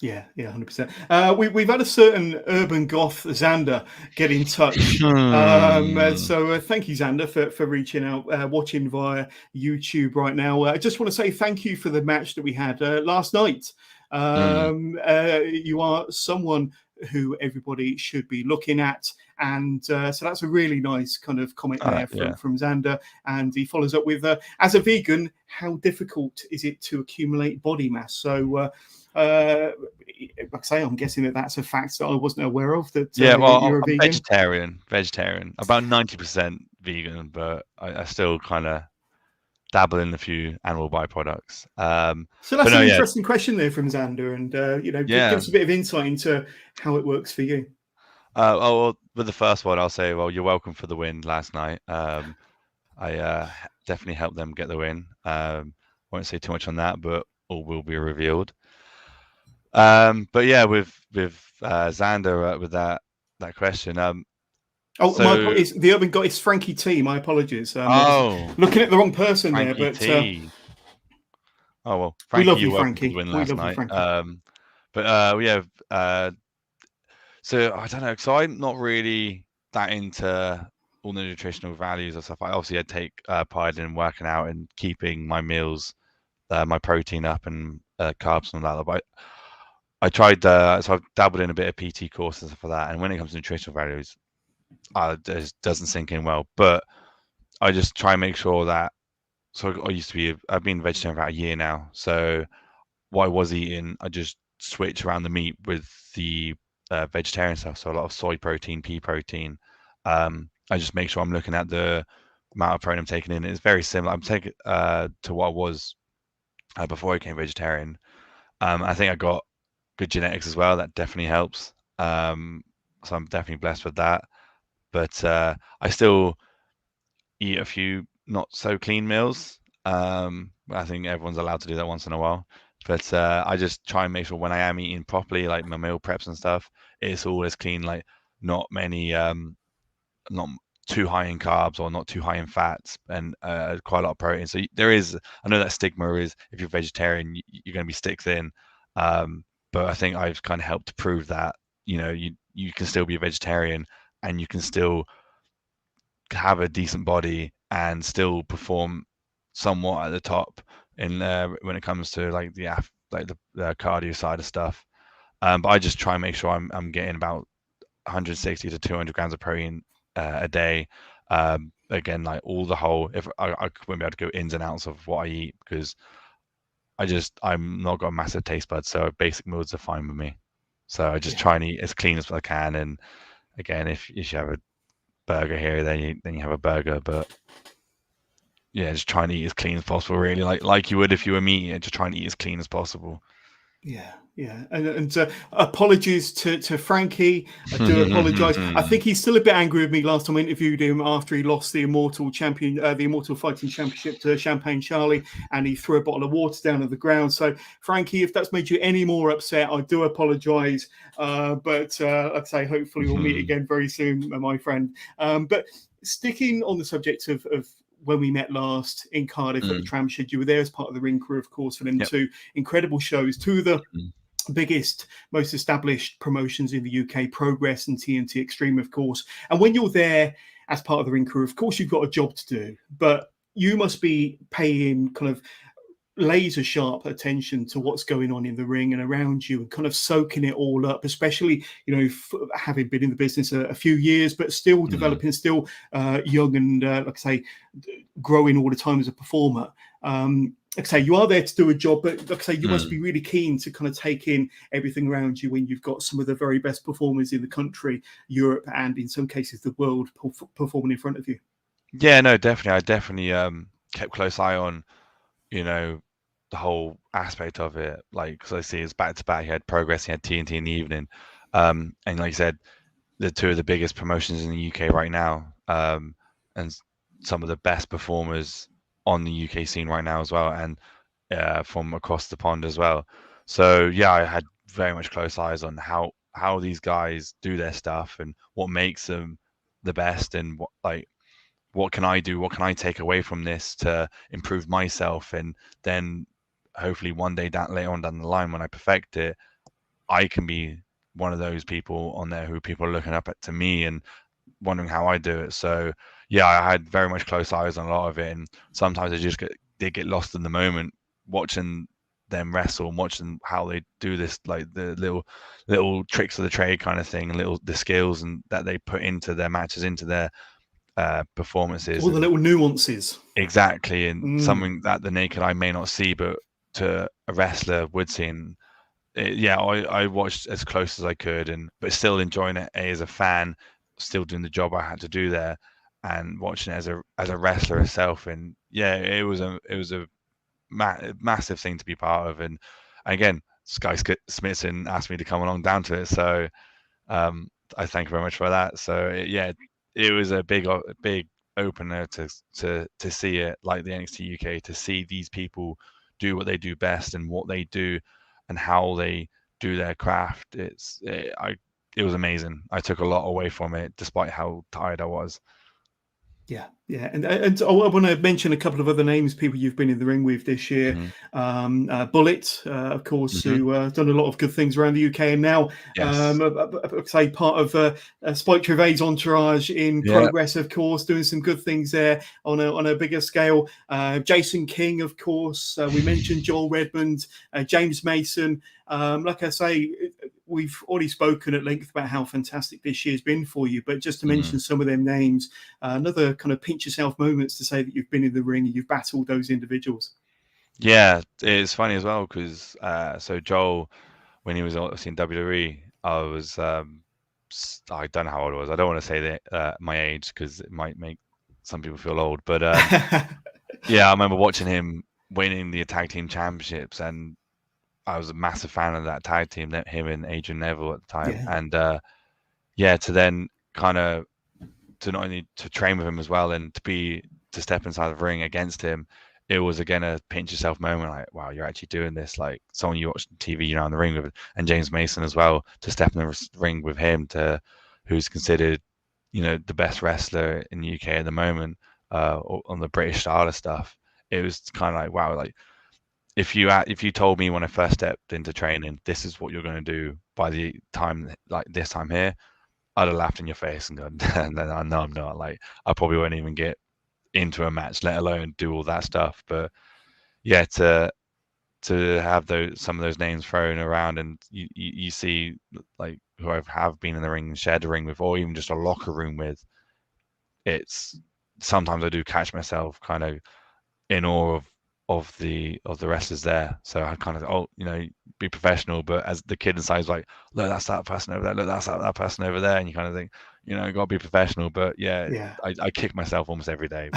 Yeah, 100%. We've had a certain urban goth, Xander, get in touch. So thank you, Xander, for reaching out, watching via YouTube right now. I just want to say thank you for the match that we had last night. You are someone who everybody should be looking at. And so that's a really nice kind of comment there from Xander. And he follows up with, as a vegan, how difficult is it to accumulate body mass? So, like I say, I'm guessing that's a fact that I wasn't aware of. That you're a vegan. Vegetarian, about 90% vegan, but I still kind of dabble in a few animal byproducts. So that's an interesting question there from Xander, and give us a bit of insight into how it works for you. Well, with the first one, I'll say, well, you're welcome for the win last night. I definitely helped them get the win. Won't say too much on that, but all will be revealed. But yeah, with Xander, with that question. My apologies. The urban guy is Frankie T. My apologies. Looking at the wrong person Frankie there, but T. Well, Frankie, we love you, Frankie. The win last night. So I don't know. So I'm not really that into all the nutritional values and stuff. I take pride in working out and keeping my meals, my protein up, and carbs and all that. But I tried, so I've dabbled in a bit of PT courses and stuff like that. And when it comes to nutritional values, it just doesn't sink in well. But I just try and make sure that. So I've been vegetarian for about a year now. So what I was eating, I just switch around the meat with the vegetarian stuff. So a lot of soy protein, pea protein. I just make sure I'm looking at the amount of protein I'm taking in. It's very similar. I'm taking to what I was before I became vegetarian. I think I got good genetics as well. That definitely helps. So I'm definitely blessed with that. But I still eat a few not so clean meals. I think everyone's allowed to do that once in a while. But I just try and make sure when I am eating properly, like my meal preps and stuff, it's all as clean, like not many, not too high in carbs or not too high in fats, and quite a lot of protein. So I know that stigma is if you're vegetarian, you're going to be stick thin. But I think I've kind of helped to prove that, you can still be a vegetarian and you can still have a decent body and still perform somewhat at the top in when it comes to like the cardio side of stuff. But I just try and make sure I'm getting about 160 to 200 grams of protein a day. Again, like all the whole, if I wouldn't be able to go ins and outs of what I eat because I'm not got a massive taste bud, so basic meals are fine with me. So I just try and eat as clean as I can. And again, if you have a burger here, then you have a burger. But yeah, just try and eat as clean as possible. Really, like you would if you were me, just try and eat as clean as possible. Yeah, and apologies to Frankie. I do apologise. I think he's still a bit angry with me. Last time I interviewed him after he lost the Immortal Fighting Championship to Champagne Charlie, and he threw a bottle of water down on the ground. So, Frankie, if that's made you any more upset, I do apologise. But I'd say hopefully we'll meet again very soon, my friend. But sticking on the subject of when we met last in Cardiff at the Tram Shed, you were there as part of the ring crew, of course, for them two incredible shows, two of the biggest, most established promotions in the UK, Progress and TNT Extreme, of course. And when you're there as part of the ring crew, of course, you've got a job to do, but you must be paying kind of laser sharp attention to what's going on in the ring and around you and kind of soaking it all up, especially, having been in the business a few years, but still developing, still young and, like I say, growing all the time as a performer. Like I say, you are there to do a job, but like I say, you must be really keen to kind of take in everything around you when you've got some of the very best performers in the country, Europe, and in some cases the world performing in front of you. Yeah, no, definitely. I definitely kept close eye on, the whole aspect of it. Like, because I see it's back to back. He had Progress, he had TNT in the evening. And like you said, the two of the biggest promotions in the UK right now, and some of the best performers on the UK scene right now as well, and from across the pond as well. So yeah, I had very much close eyes on how these guys do their stuff and what makes them the best, and what can I do? What can I take away from this to improve myself? And then hopefully one day later on down the line, when I perfect it, I can be one of those people on there who people are looking up at to me and wondering how I do it. So yeah, I had very much close eyes on a lot of it, and sometimes I just did get lost in the moment watching them wrestle and watching how they do this, like the little tricks of the trade kind of thing, and the skills and that they put into their matches, into their performances, all the little nuances. Exactly, and something that the naked eye may not see, but to a wrestler would see. And I watched as close as I could, but still enjoying it as a fan, still doing the job I had to do there, and watching it as a wrestler herself. And yeah, it was a massive thing to be part of. And again, Skye Smitson asked me to come along down to it, so I thank you very much for that. So it was a big opener to see it, like the NXT UK, to see these people do what they do best and what they do and how they do their craft. It was amazing. I took a lot away from it, despite how tired I was. Yeah, and I want to mention a couple of other names, people you've been in the ring with this year. Bullet, of course, who done a lot of good things around the UK, and now, say, part of Spike Trivet's entourage in Progress, of course, doing some good things there on a bigger scale. Jason King, of course, we mentioned Joel Redmond, James Mason. Like I say, we've already spoken at length about how fantastic this year's been for you, but just to mention some of them names, another kind of pinch yourself moments to say that you've been in the ring and you've battled those individuals. Yeah, it's funny as well because so Joel, when he was obviously in WWE, I was I don't know how old I was. I don't want to say that my age because it might make some people feel old, but yeah, I remember watching him winning the tag team championships, and I was a massive fan of that tag team, him and Adrian Neville at the time. And to then kind of to not only to train with him as well and to step inside the ring against him, it was again a pinch yourself moment, like, wow, you're actually doing this, like someone you watch on TV, in the ring with. And James Mason as well, to step in the ring with him, who's considered the best wrestler in the UK at the moment, on the British style of stuff. It was kind of like, wow, like if you told me when I first stepped into training, this is what you're going to do by the time, like this time here, I'd have laughed in your face and gone, no, I'm not. Like, I probably won't even get into a match, let alone do all that stuff. But yeah, to to have some of those names thrown around, and you see like who I have been in the ring and shared the ring with, or even just a locker room with. It's sometimes I do catch myself kind of in awe of the wrestlers there. So I kind of be professional, but as the kid inside is like, look, that's that person over there. Look, that's that person over there, and you kind of think, you got to be professional. But yeah. I kick myself almost every day.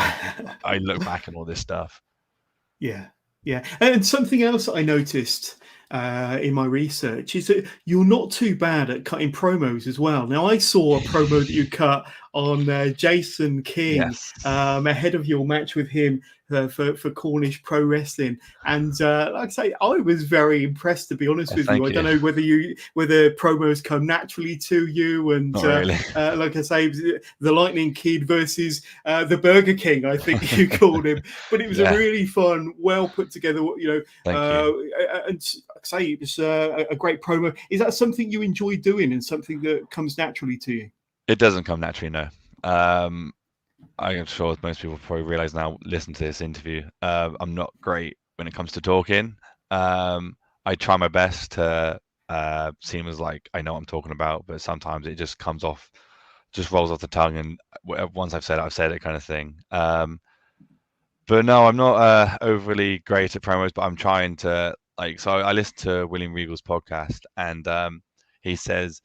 I look back at all this stuff. Yeah. And something else I noticed in my research is that you're not too bad at cutting promos as well. Now, I saw a promo that you cut on Jason King ahead of your match with him for Cornish Pro Wrestling, and like I say, I was very impressed, to be honest with you. I don't know whether promos come naturally to you, and not really. like I say, the Lightning Kid versus the Burger King, I think you called him, but it was a really fun, well put together, Thank you. And like I say, it was a great promo. Is that something you enjoy doing and something that comes naturally to you? It doesn't come naturally, no. I'm sure most people probably realize now, listen to this interview, I'm not great when it comes to talking. I try my best to seem as like I know what I'm talking about, but sometimes it just comes off, just rolls off the tongue, and once I've said it kind of thing. But no, I'm not overly great at promos, but I'm trying to, so I listened to William Regal's podcast, and he says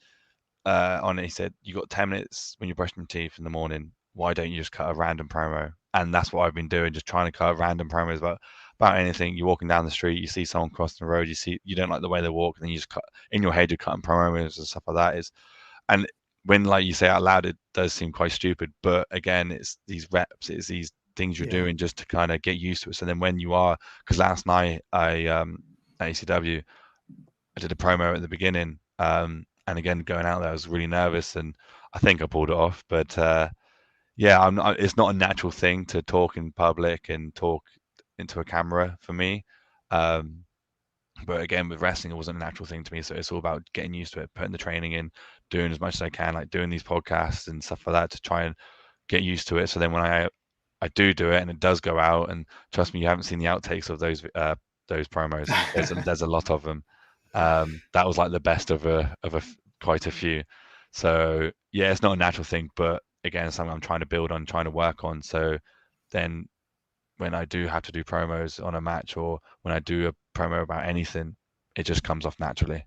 on it, he said, you got 10 minutes when you're brushing your teeth in the morning, why don't you just cut a random promo? And that's what I've been doing, just trying to cut random promos about anything. You're walking down the street, you see someone crossing the road, you don't like the way they walk, and then you just cut in your head, you're cutting promos and stuff like that. And when you say out loud, it does seem quite stupid, but again, it's these reps, it's these things you're doing just to kind of get used to it. So then when you are, because last night at ECW, I did a promo at the beginning, and again going out there, I was really nervous, and I think I pulled it off. But it's not a natural thing to talk in public and talk into a camera for me. But again, with wrestling, it wasn't a natural thing to me. So it's all about getting used to it, putting the training in, doing as much as I can, like doing these podcasts and stuff like that to try and get used to it. So then when I do it and it does go out, and trust me, you haven't seen the outtakes of those promos. There's a lot of them. That was like the best of quite a few. So yeah, it's not a natural thing, but again, it's something I'm trying to build on, trying to work on. So then when I do have to do promos on a match, or when I do a promo about anything, it just comes off naturally.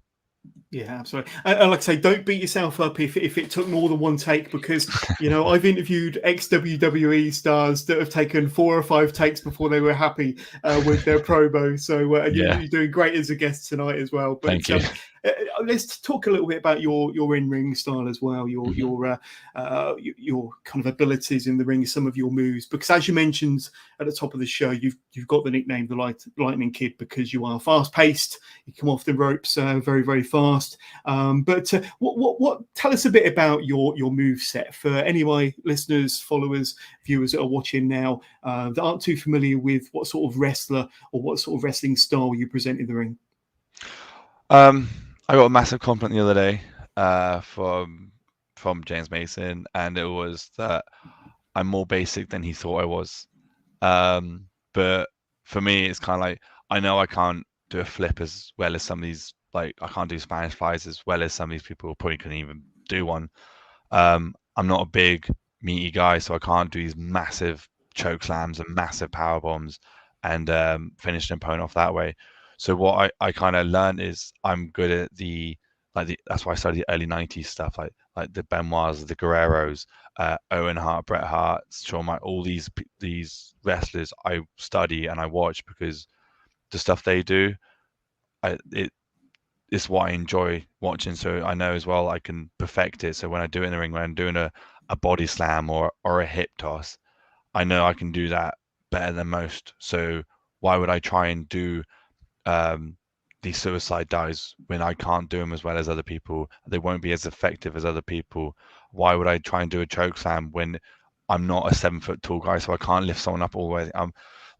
Yeah, absolutely. And like I say, don't beat yourself up if it took more than one take, because I've interviewed ex-WWE stars that have taken 4 or 5 takes before they were happy with their promo. So you're doing great as a guest tonight as well. But thank you. Let's talk a little bit about your in-ring style as well, your kind of abilities in the ring, some of your moves, because as you mentioned at the top of the show, you've got the nickname the Lightning Kid because you are fast-paced. You come off the ropes very, very fast. But what tell us a bit about your move set for any of my listeners, followers, viewers that are watching now that aren't too familiar with what sort of wrestler or what sort of wrestling style you present in the ring. I got a massive compliment the other day from James Mason, and it was that I'm more basic than he thought I was. But for me, it's kind of like, I know I can't do a flip as well as some of these, like I can't do Spanish flies as well as some of these people who probably couldn't even do one. I'm not a big meaty guy, so I can't do these massive choke slams and massive power bombs and finish an opponent off that way. So what I kind of learned is I'm good at that's why I studied the early 90s stuff, like the Benoits, the Guerreros, Owen Hart, Bret Hart, Shawn Michaels, all these wrestlers I study and I watch, because the stuff they do, it's what I enjoy watching. So I know as well I can perfect it. So when I do it in the ring, when I'm doing a body slam or a hip toss, I know I can do that better than most. So why would I try and do these suicide dives when I can't do them as well as other people? They won't be as effective as other people. Why would I try and do a choke slam when I'm not a 7 foot tall guy, so I can't lift someone up all the way?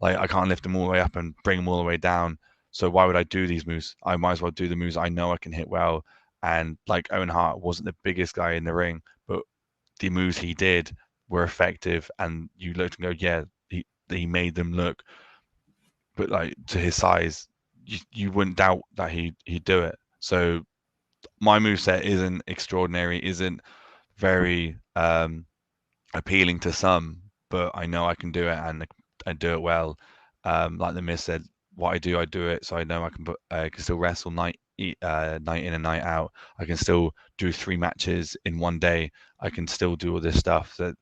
I can't lift them all the way up and bring them all the way down. So why would I do these moves? I might as well do the moves I know I can hit well. And like Owen Hart wasn't the biggest guy in the ring, but the moves he did were effective, and you looked and go, yeah, he made them look, but like to his size, you wouldn't doubt that he'd do it. So my moveset isn't extraordinary, isn't very appealing to some, but I know I can do it, and I do it well. Like the Miz said, what I do it, so I know I can still wrestle night in and night out. I can still do 3 matches in one day. I can still do all this stuff. That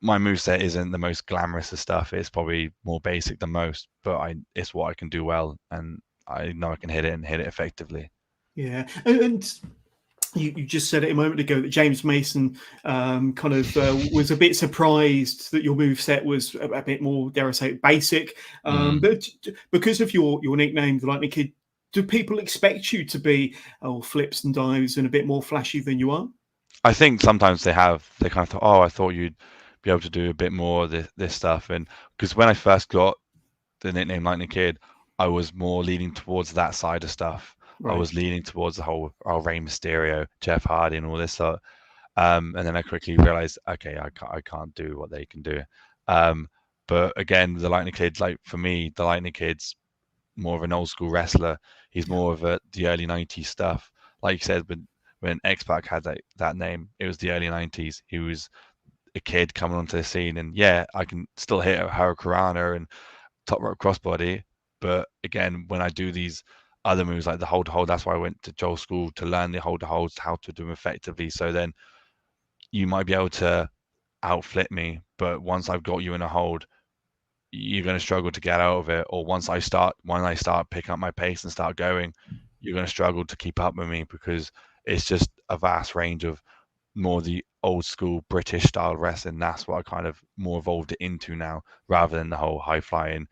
my moveset isn't the most glamorous of stuff. It's probably more basic than most, but it's what I can do well, and I know I can hit it and hit it effectively. Yeah, and you just said it a moment ago that James Mason kind of was a bit surprised that your move set was a bit more, dare I say, basic. But because of your nickname, the Lightning Kid, do people expect you to be flips and dives and a bit more flashy than you are? I think sometimes they kind of thought, oh, I thought you'd be able to do a bit more of this stuff. And because when I first got the nickname Lightning Kid, I was more leaning towards that side of stuff. Right. I was leaning towards the whole Rey Mysterio, Jeff Hardy, and all this stuff. And then I quickly realized, okay, I can't do what they can do. But again, the Lightning Kid, like for me, the Lightning Kid's more of an old school wrestler. He's more of the early 90s stuff. Like you said, when X-Pac had that name, it was the early 90s. He was a kid coming onto the scene, and yeah, I can still hit a Hurricanrana and top rope crossbody. But again, when I do these other moves like the hold to hold, that's why I went to Joel's school to learn the hold to holds, how to do them effectively. So then you might be able to outflip me, but once I've got you in a hold, you're going to struggle to get out of it. Or when I start picking up my pace and start going, you're going to struggle to keep up with me, because it's just a vast range of more the old school British style wrestling. That's what I kind of more evolved it into now, rather than the whole high flying,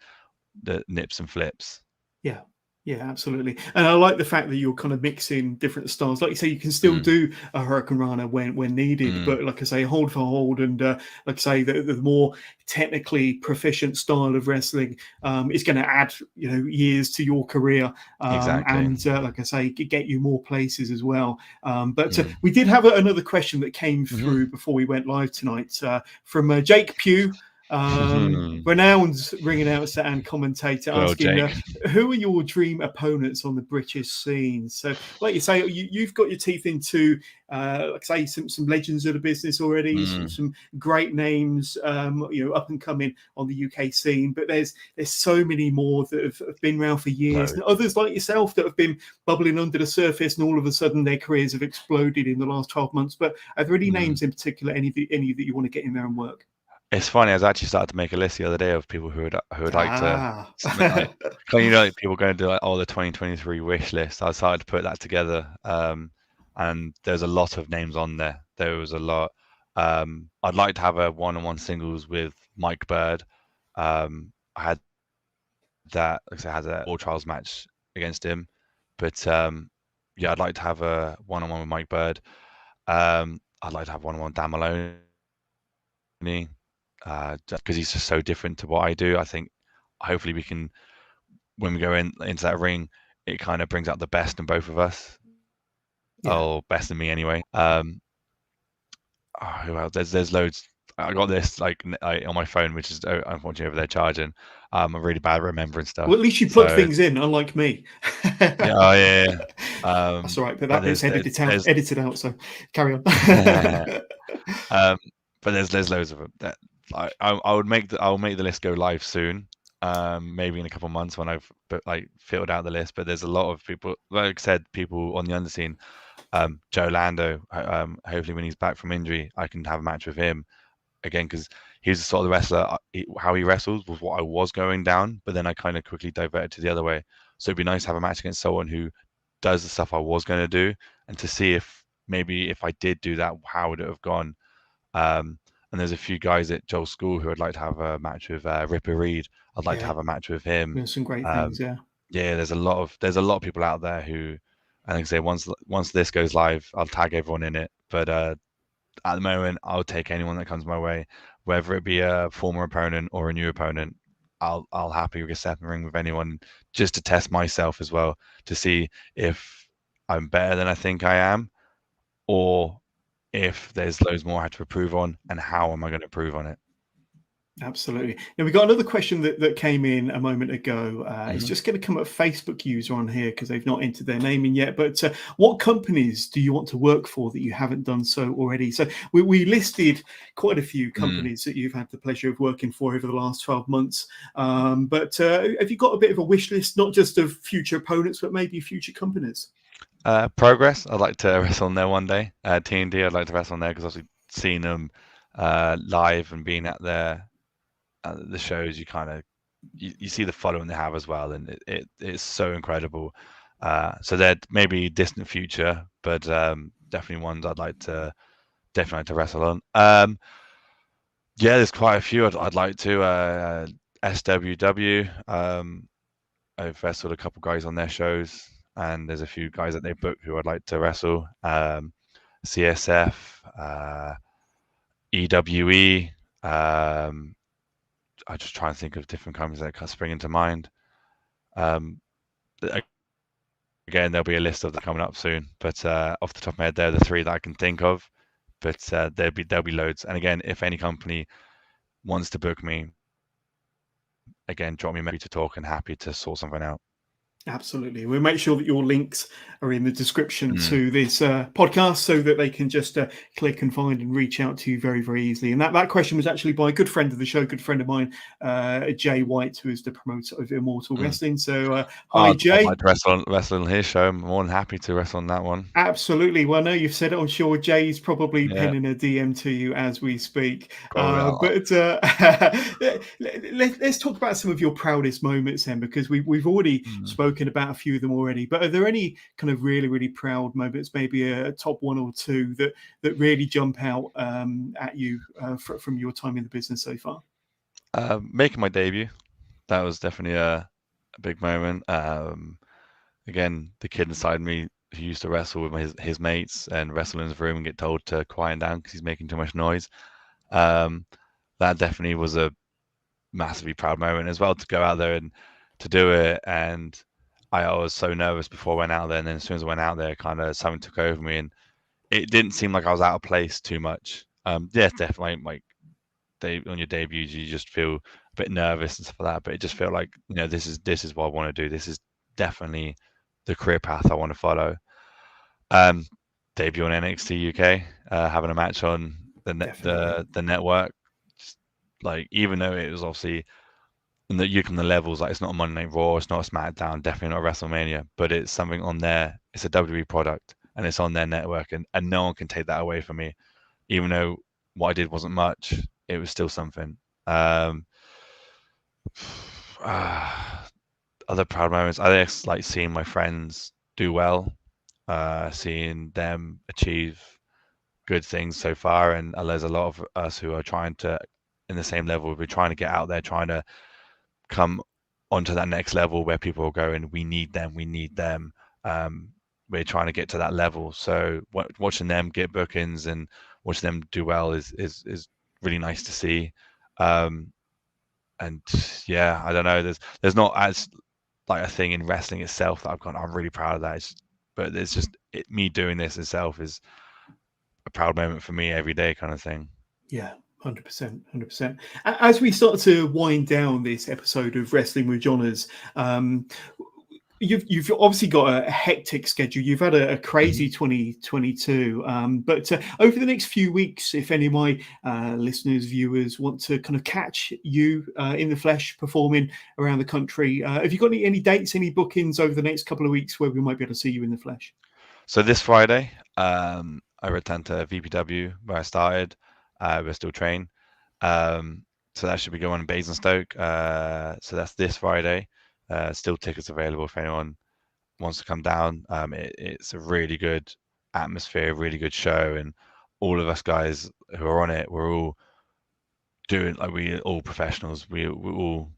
the nips and flips. Yeah. Yeah, absolutely. And I like the fact that you're kind of mixing different styles. Like you say, you can still do a Hurricanrana when needed, but like I say, hold for hold, and like I say, the more technically proficient style of wrestling is going to add, years to your career, Exactly. and like I say, get you more places as well. But we did have another question that came through before we went live tonight from Jake Pugh. Renowned ring announcer and commentator, asking who are your dream opponents on the British scene. So like you say, you've got your teeth into like I say, some legends of the business already, some great names up and coming on the UK scene, but there's so many more that have been around for years, and others like yourself that have been bubbling under the surface, and all of a sudden their careers have exploded in the last 12 months. But are there any names in particular, any that you want to get in there and work? It's funny. I was actually started to make a list the other day of people who would like to submit, like people going to do like the 2023 wish list. I started to put that together, and there's a lot of names on there. There was a lot. I'd like to have a one-on-one singles with Mike Bird. I had that, like I had an all trials match against him, but yeah, I'd like to have a one-on-one with Mike Bird. I'd like to have one-on-one with Dan Maloney. Just because he's just so different to what I do. I think hopefully we can, when we go into that ring, it kind of brings out the best in both of us. Or best in me anyway. Who else? There's loads. I got this like on my phone, which is unfortunately over there charging. I'm really bad at remembering stuff. Well, at least you plug things in, unlike me. Yeah. That's all right, but that bit's edited out. So carry on. But there's loads of them. That I'll make the list go live soon. Maybe in a couple of months when I've filled out the list. But there's a lot of people, like I said, people on the underscene. Joe Lando, hopefully when he's back from injury, I can have a match with him again, because he's the sort of the wrestler. How he wrestles was what I was going down, but then I kind of quickly diverted to the other way. So it'd be nice to have a match against someone who does the stuff I was going to do, and to see if I did do that, how would it have gone. And there's a few guys at Joel's school who I'd like to have a match with. Ripper Reed, I'd like to have a match with him. There's some great things, yeah. There's a lot of people out there who, I think, say once this goes live, I'll tag everyone in it. But at the moment, I'll take anyone that comes my way, whether it be a former opponent or a new opponent. I'll happily step in the ring with anyone, just to test myself as well, to see if I'm better than I think I am, or if there's loads more I have to improve on, and how am I going to improve on it. Absolutely. Now, we got another question that came in a moment ago. It's just going to come up Facebook user on here because they've not entered their name in yet. But what companies do you want to work for that you haven't done so already? So we listed quite a few companies that you've had the pleasure of working for over the last 12 months. But have you got a bit of a wish list, not just of future opponents, but maybe future companies? Progress, I'd like to wrestle on there one day. T&D, I'd like to wrestle on there because obviously seeing them live and being at the shows, you kind of you see the following they have as well, and it's so incredible. So they're maybe distant future, but definitely ones I'd like to wrestle on. Yeah, there's quite a few I'd like to. SWW, I've wrestled a couple guys on their shows, and there's a few guys that they book who I'd like to wrestle. CSF, EWE. I just try and think of different companies that spring into mind. Again, there'll be a list of that coming up soon, but off the top of my head, they're the three that I can think of. But there'll be loads. And again, if any company wants to book me, again, drop me a message to talk, and happy to sort something out. Absolutely. We'll make sure that your links are in the description to this podcast so that they can just click and find and reach out to you very, very easily. And that question was actually by a good friend of the show, good friend of mine, Jay White, who is the promoter of Immortal Wrestling. So, hi, Jay. I'd like to wrestle on his show. I'm more than happy to wrestle on that one. Absolutely. Well, no, you've said it. I'm sure Jay's probably pinning a DM to you as we speak. But let's talk about some of your proudest moments then, because we've already spoken about a few of them already. But are there any kind of really, really proud moments, maybe a top one or two that really jump out at you from your time in the business so far? Making my debut, that was definitely a big moment. Again, the kid inside me who used to wrestle with his mates and wrestle in his room and get told to quiet down because he's making too much noise. That definitely was a massively proud moment as well, to go out there and to do it. And I was so nervous before I went out there, and then as soon as I went out there, kind of something took over me, and it didn't seem like I was out of place too much. Yeah, definitely, like on your debuts, you just feel a bit nervous and stuff like that, but it just felt like, this is what I want to do. This is definitely the career path I want to follow. Debut on NXTUK, having a match on the network, just, like, even though it was obviously in the UK on the levels, like, it's not a Monday Night Raw, it's not a SmackDown, definitely not a WrestleMania, but it's something on there. It's a WWE product, and it's on their network, and no one can take that away from me. Even though what I did wasn't much, it was still something. Other proud moments, I guess, like seeing my friends do well, seeing them achieve good things so far, and there's a lot of us who are trying to, in the same level, we're trying to get out there, trying to come onto that next level where people are going, we need them. We're trying to get to that level. So watching them get bookings and watching them do well is really nice to see. And yeah, I don't know. There's not as like a thing in wrestling itself that I'm really proud of that. But it's just me doing this itself is a proud moment for me every day, kind of thing. Yeah. 100%. As we start to wind down this episode of Wrestling with Johners, you've obviously got a hectic schedule. You've had a crazy 2022, but over the next few weeks, if any of my listeners, viewers want to kind of catch you in the flesh performing around the country, have you got any dates, any bookings over the next couple of weeks where we might be able to see you in the flesh? So this Friday, I return to VPW where I started. We're still training. So that should be going in Basingstoke. So that's this Friday. Still tickets available if anyone wants to come down. It's a really good atmosphere, really good show, and all of us guys who are on it, we're all doing, like, we're all professionals. We all,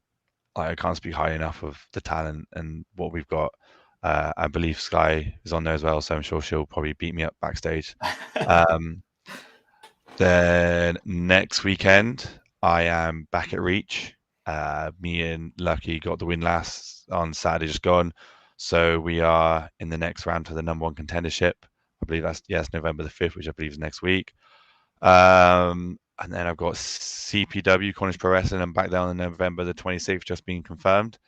like, I can't speak high enough of the talent and what we've got. I believe Skye is on there as well, so I'm sure she'll probably beat me up backstage. Then next weekend, I am back at Reach. Me and Lucky got the win last on Saturday, just gone. So we are in the next round for the number one contendership. I believe that's November the 5th, which I believe is next week. And then I've got CPW, Cornish Pro Wrestling. I'm back down on November the 26th, just being confirmed.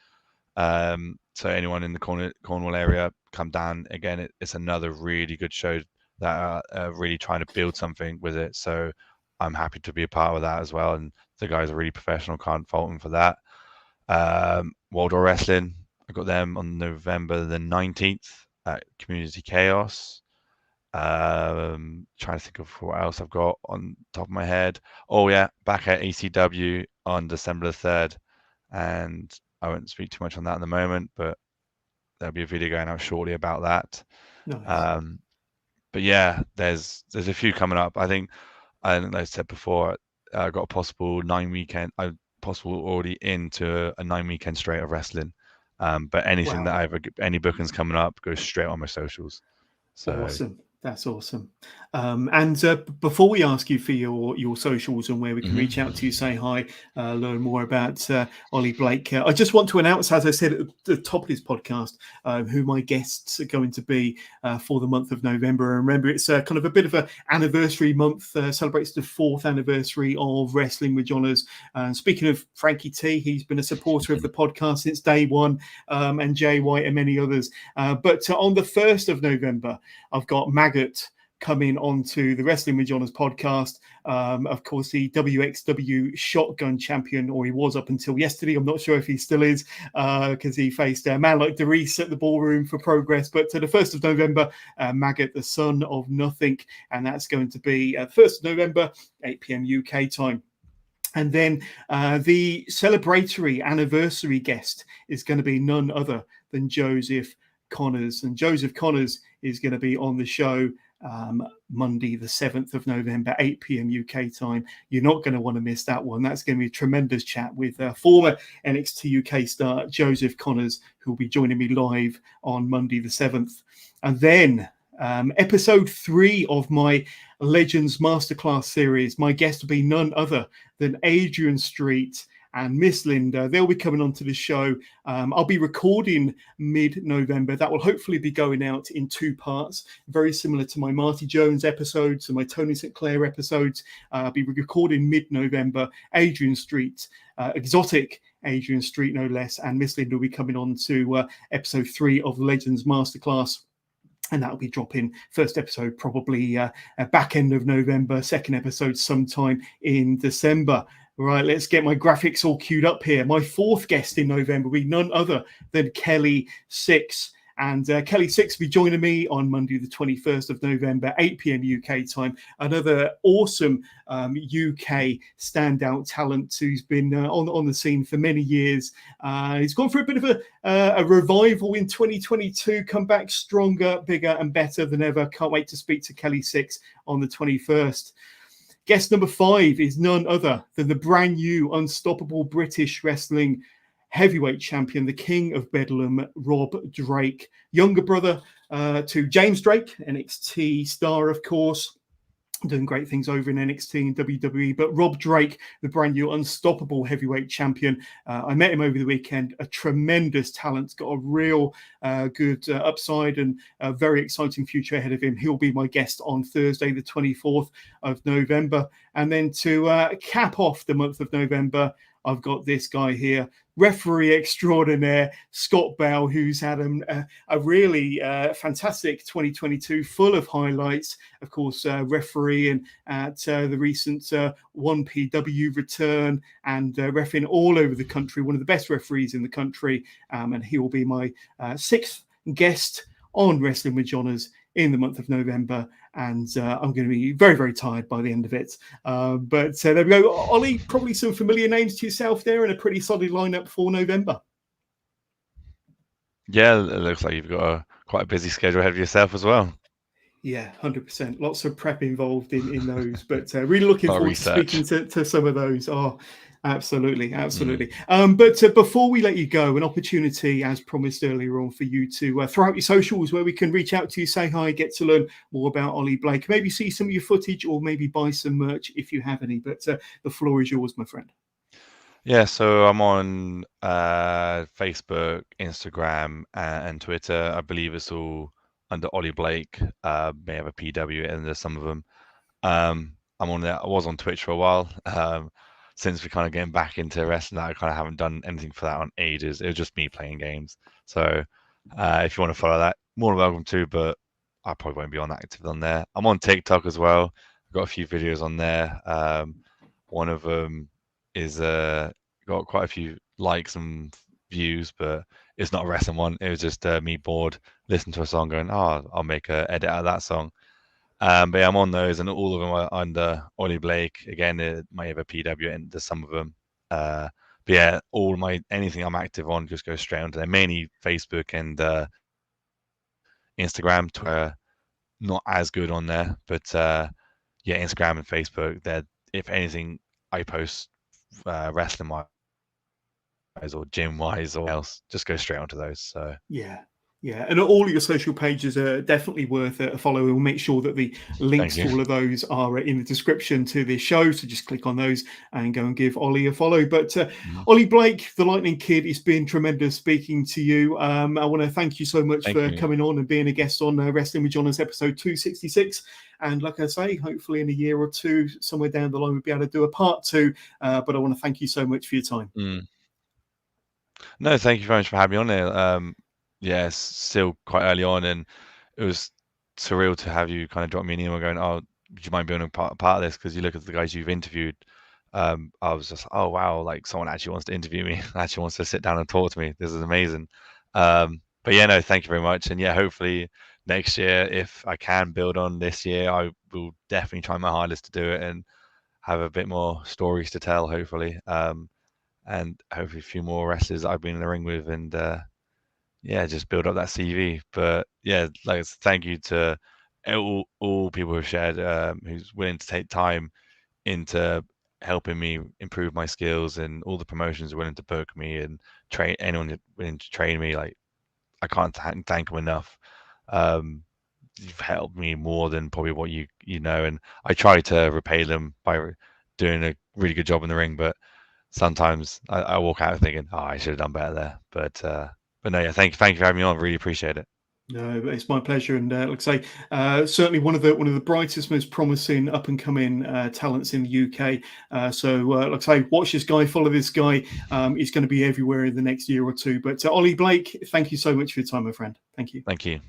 So anyone in the Cornwall area, come down. Again, it's another really good show that are really trying to build something with it. So I'm happy to be a part of that as well. And the guys are really professional. Can't fault them for that. World War Wrestling, I got them on November the 19th at Community Chaos. Trying to think of what else I've got on top of my head. Oh yeah, back at ECW on December the 3rd, and I won't speak too much on that at the moment, but there'll be a video going out shortly about that. Nice. But yeah, there's a few coming up. I think like I said before, I got a possible 9-weekend. I'm possible already into a 9-weekend straight of wrestling. But anything Wow. that any bookings coming up goes straight on my socials. So Awesome. That's awesome. And before we ask you for your socials and where we can reach out to you, say hi, learn more about Oli Blake, I just want to announce, as I said at the top of this podcast, who my guests are going to be for the month of November. And remember, it's kind of a bit of an anniversary month, celebrates the 4th anniversary of Wrestling with Johners. Speaking of Frankie T, he's been a supporter of the podcast since day one, and Jay White and many others. But on the 1st of November, I've got Maggot coming onto the Wrestling with Johners podcast. Of course, the WXW shotgun champion, or he was up until yesterday. I'm not sure if he still is, because he faced a man like Darius at the Ballroom for Progress. But to the 1st of November, Maggot, the son of nothing. And that's going to be 1st of November, 8 p.m. UK time. And then the celebratory anniversary guest is going to be none other than Joseph Connors. And Joseph Connors is going to be on the show Monday the 7th of November, 8 p.m. UK time. You're not going to want to miss that one. That's going to be a tremendous chat with former NXTUK star Joseph Connors, who will be joining me live on Monday the 7th. And then episode 3 of my Legends Masterclass series, my guest will be none other than Adrian Street and Miss Linda. They'll be coming onto the show. I'll be recording mid-November. That will hopefully be going out in 2 parts, very similar to my Marty Jones episodes and my Tony St. Clair episodes. I'll be recording mid-November. Adrian Street, exotic Adrian Street, no less, and Miss Linda will be coming on to episode 3 of Legends Masterclass. And that'll be dropping first episode probably back end of November, second episode sometime in December. Right, let's get my graphics all queued up here. My 4th guest in November will be none other than Kelly Six. And Kelly Six will be joining me on Monday, the 21st of November, 8 p.m. UK time. Another awesome UK standout talent who's been on the scene for many years. He's gone for a bit of a revival in 2022, come back stronger, bigger and better than ever. Can't wait to speak to Kelly Six on the 21st. Guest number 5 is none other than the brand new unstoppable British wrestling heavyweight champion, the King of Bedlam, Rob Drake, younger brother to James Drake, NXT star, of course, doing great things over in NXT and WWE. But Rob Drake, the brand new unstoppable heavyweight champion, I met him over the weekend. A tremendous talent, got a real good upside and a very exciting future ahead of him. He'll be my guest on Thursday, the 24th of November. And then to cap off the month of November, I've got this guy here, referee extraordinaire, Scott Bell, who's had a really fantastic 2022, full of highlights. Of course, refereeing at the recent 1PW return and reffing all over the country, one of the best referees in the country. And he will be my 6th guest on Wrestling with Johners in the month of November. And I'm going to be very, very tired by the end of it. But there we go. Ollie, probably some familiar names to yourself there and a pretty solid lineup for November. yeah, it looks like you've got quite a busy schedule ahead of yourself as well. Yeah, 100%. Lots of prep involved in those, but really looking forward to speaking to some of those. Oh, absolutely. But before we let you go, an opportunity, as promised earlier on, for you to throw out your socials where we can reach out to you, say hi, get to learn more about Oli Blake, maybe see some of your footage or maybe buy some merch if you have any. But the floor is yours, my friend. Yeah, so I'm on Facebook, Instagram, and Twitter. I believe it's all under Oli Blake. May have a PW in there, some of them. I'm on there. I was on Twitch for a while. Since we kind of getting back into wrestling, I kind of haven't done anything for that on ages. It was just me playing games. So if you want to follow that, more than welcome to, but I probably won't be on active on there. I'm on TikTok as well. I've got a few videos on there. One of them is got quite a few likes and views, but it's not a wrestling one. It was just me bored, listening to a song, going, "Oh, I'll make a edit out of that song." But yeah, I'm on those, and all of them are under Oli Blake. Again, it might have a PW into some of them. But yeah, anything I'm active on just goes straight onto there. Mainly Facebook and Instagram. Twitter, not as good on there, but yeah, Instagram and Facebook. They're, if anything, I post wrestling wise or gym wise or else, just go straight onto those. So yeah. Yeah, and all of your social pages are definitely worth a follow. We'll make sure that the links to all of those are in the description to this show. So just click on those and go and give Oli a follow. But Oli Blake, the Lightning Kid, it's been tremendous speaking to you. I want to thank you so much for coming on and being a guest on Wrestling with John's episode 266. And like I say, hopefully in a year or two, somewhere down the line, we'll be able to do a part 2. But I want to thank you so much for your time. No, thank you very much for having me on there. Yeah, it's still quite early on, and it was surreal to have you kind of drop me an email going, "Oh, would you mind being a part of this?" Because you look at the guys you've interviewed. I was just, oh wow, like someone actually wants to interview me, actually wants to sit down and talk to me. This is amazing. But yeah, no, thank you very much, and yeah, hopefully next year, if I can build on this year, I will definitely try my hardest to do it and have a bit more stories to tell, hopefully, and hopefully a few more wrestlers I've been in the ring with, and yeah, just build up that CV. But yeah, like thank you to all people who've shared, who's willing to take time into helping me improve my skills, and all the promotions are willing to book me and train anyone willing to train me. Like I can't thank them enough. You've helped me more than probably what you know, and I try to repay them by doing a really good job in the ring, but sometimes I walk out thinking, oh, I should have done better there. But no, yeah, thank you for having me on. Really appreciate it. No, it's my pleasure, and like I say, certainly one of the brightest, most promising up and coming talents in the UK. So, like I say, watch this guy, follow this guy. He's going to be everywhere in the next year or two. But Oli Blake, thank you so much for your time, my friend. Thank you. Thank you.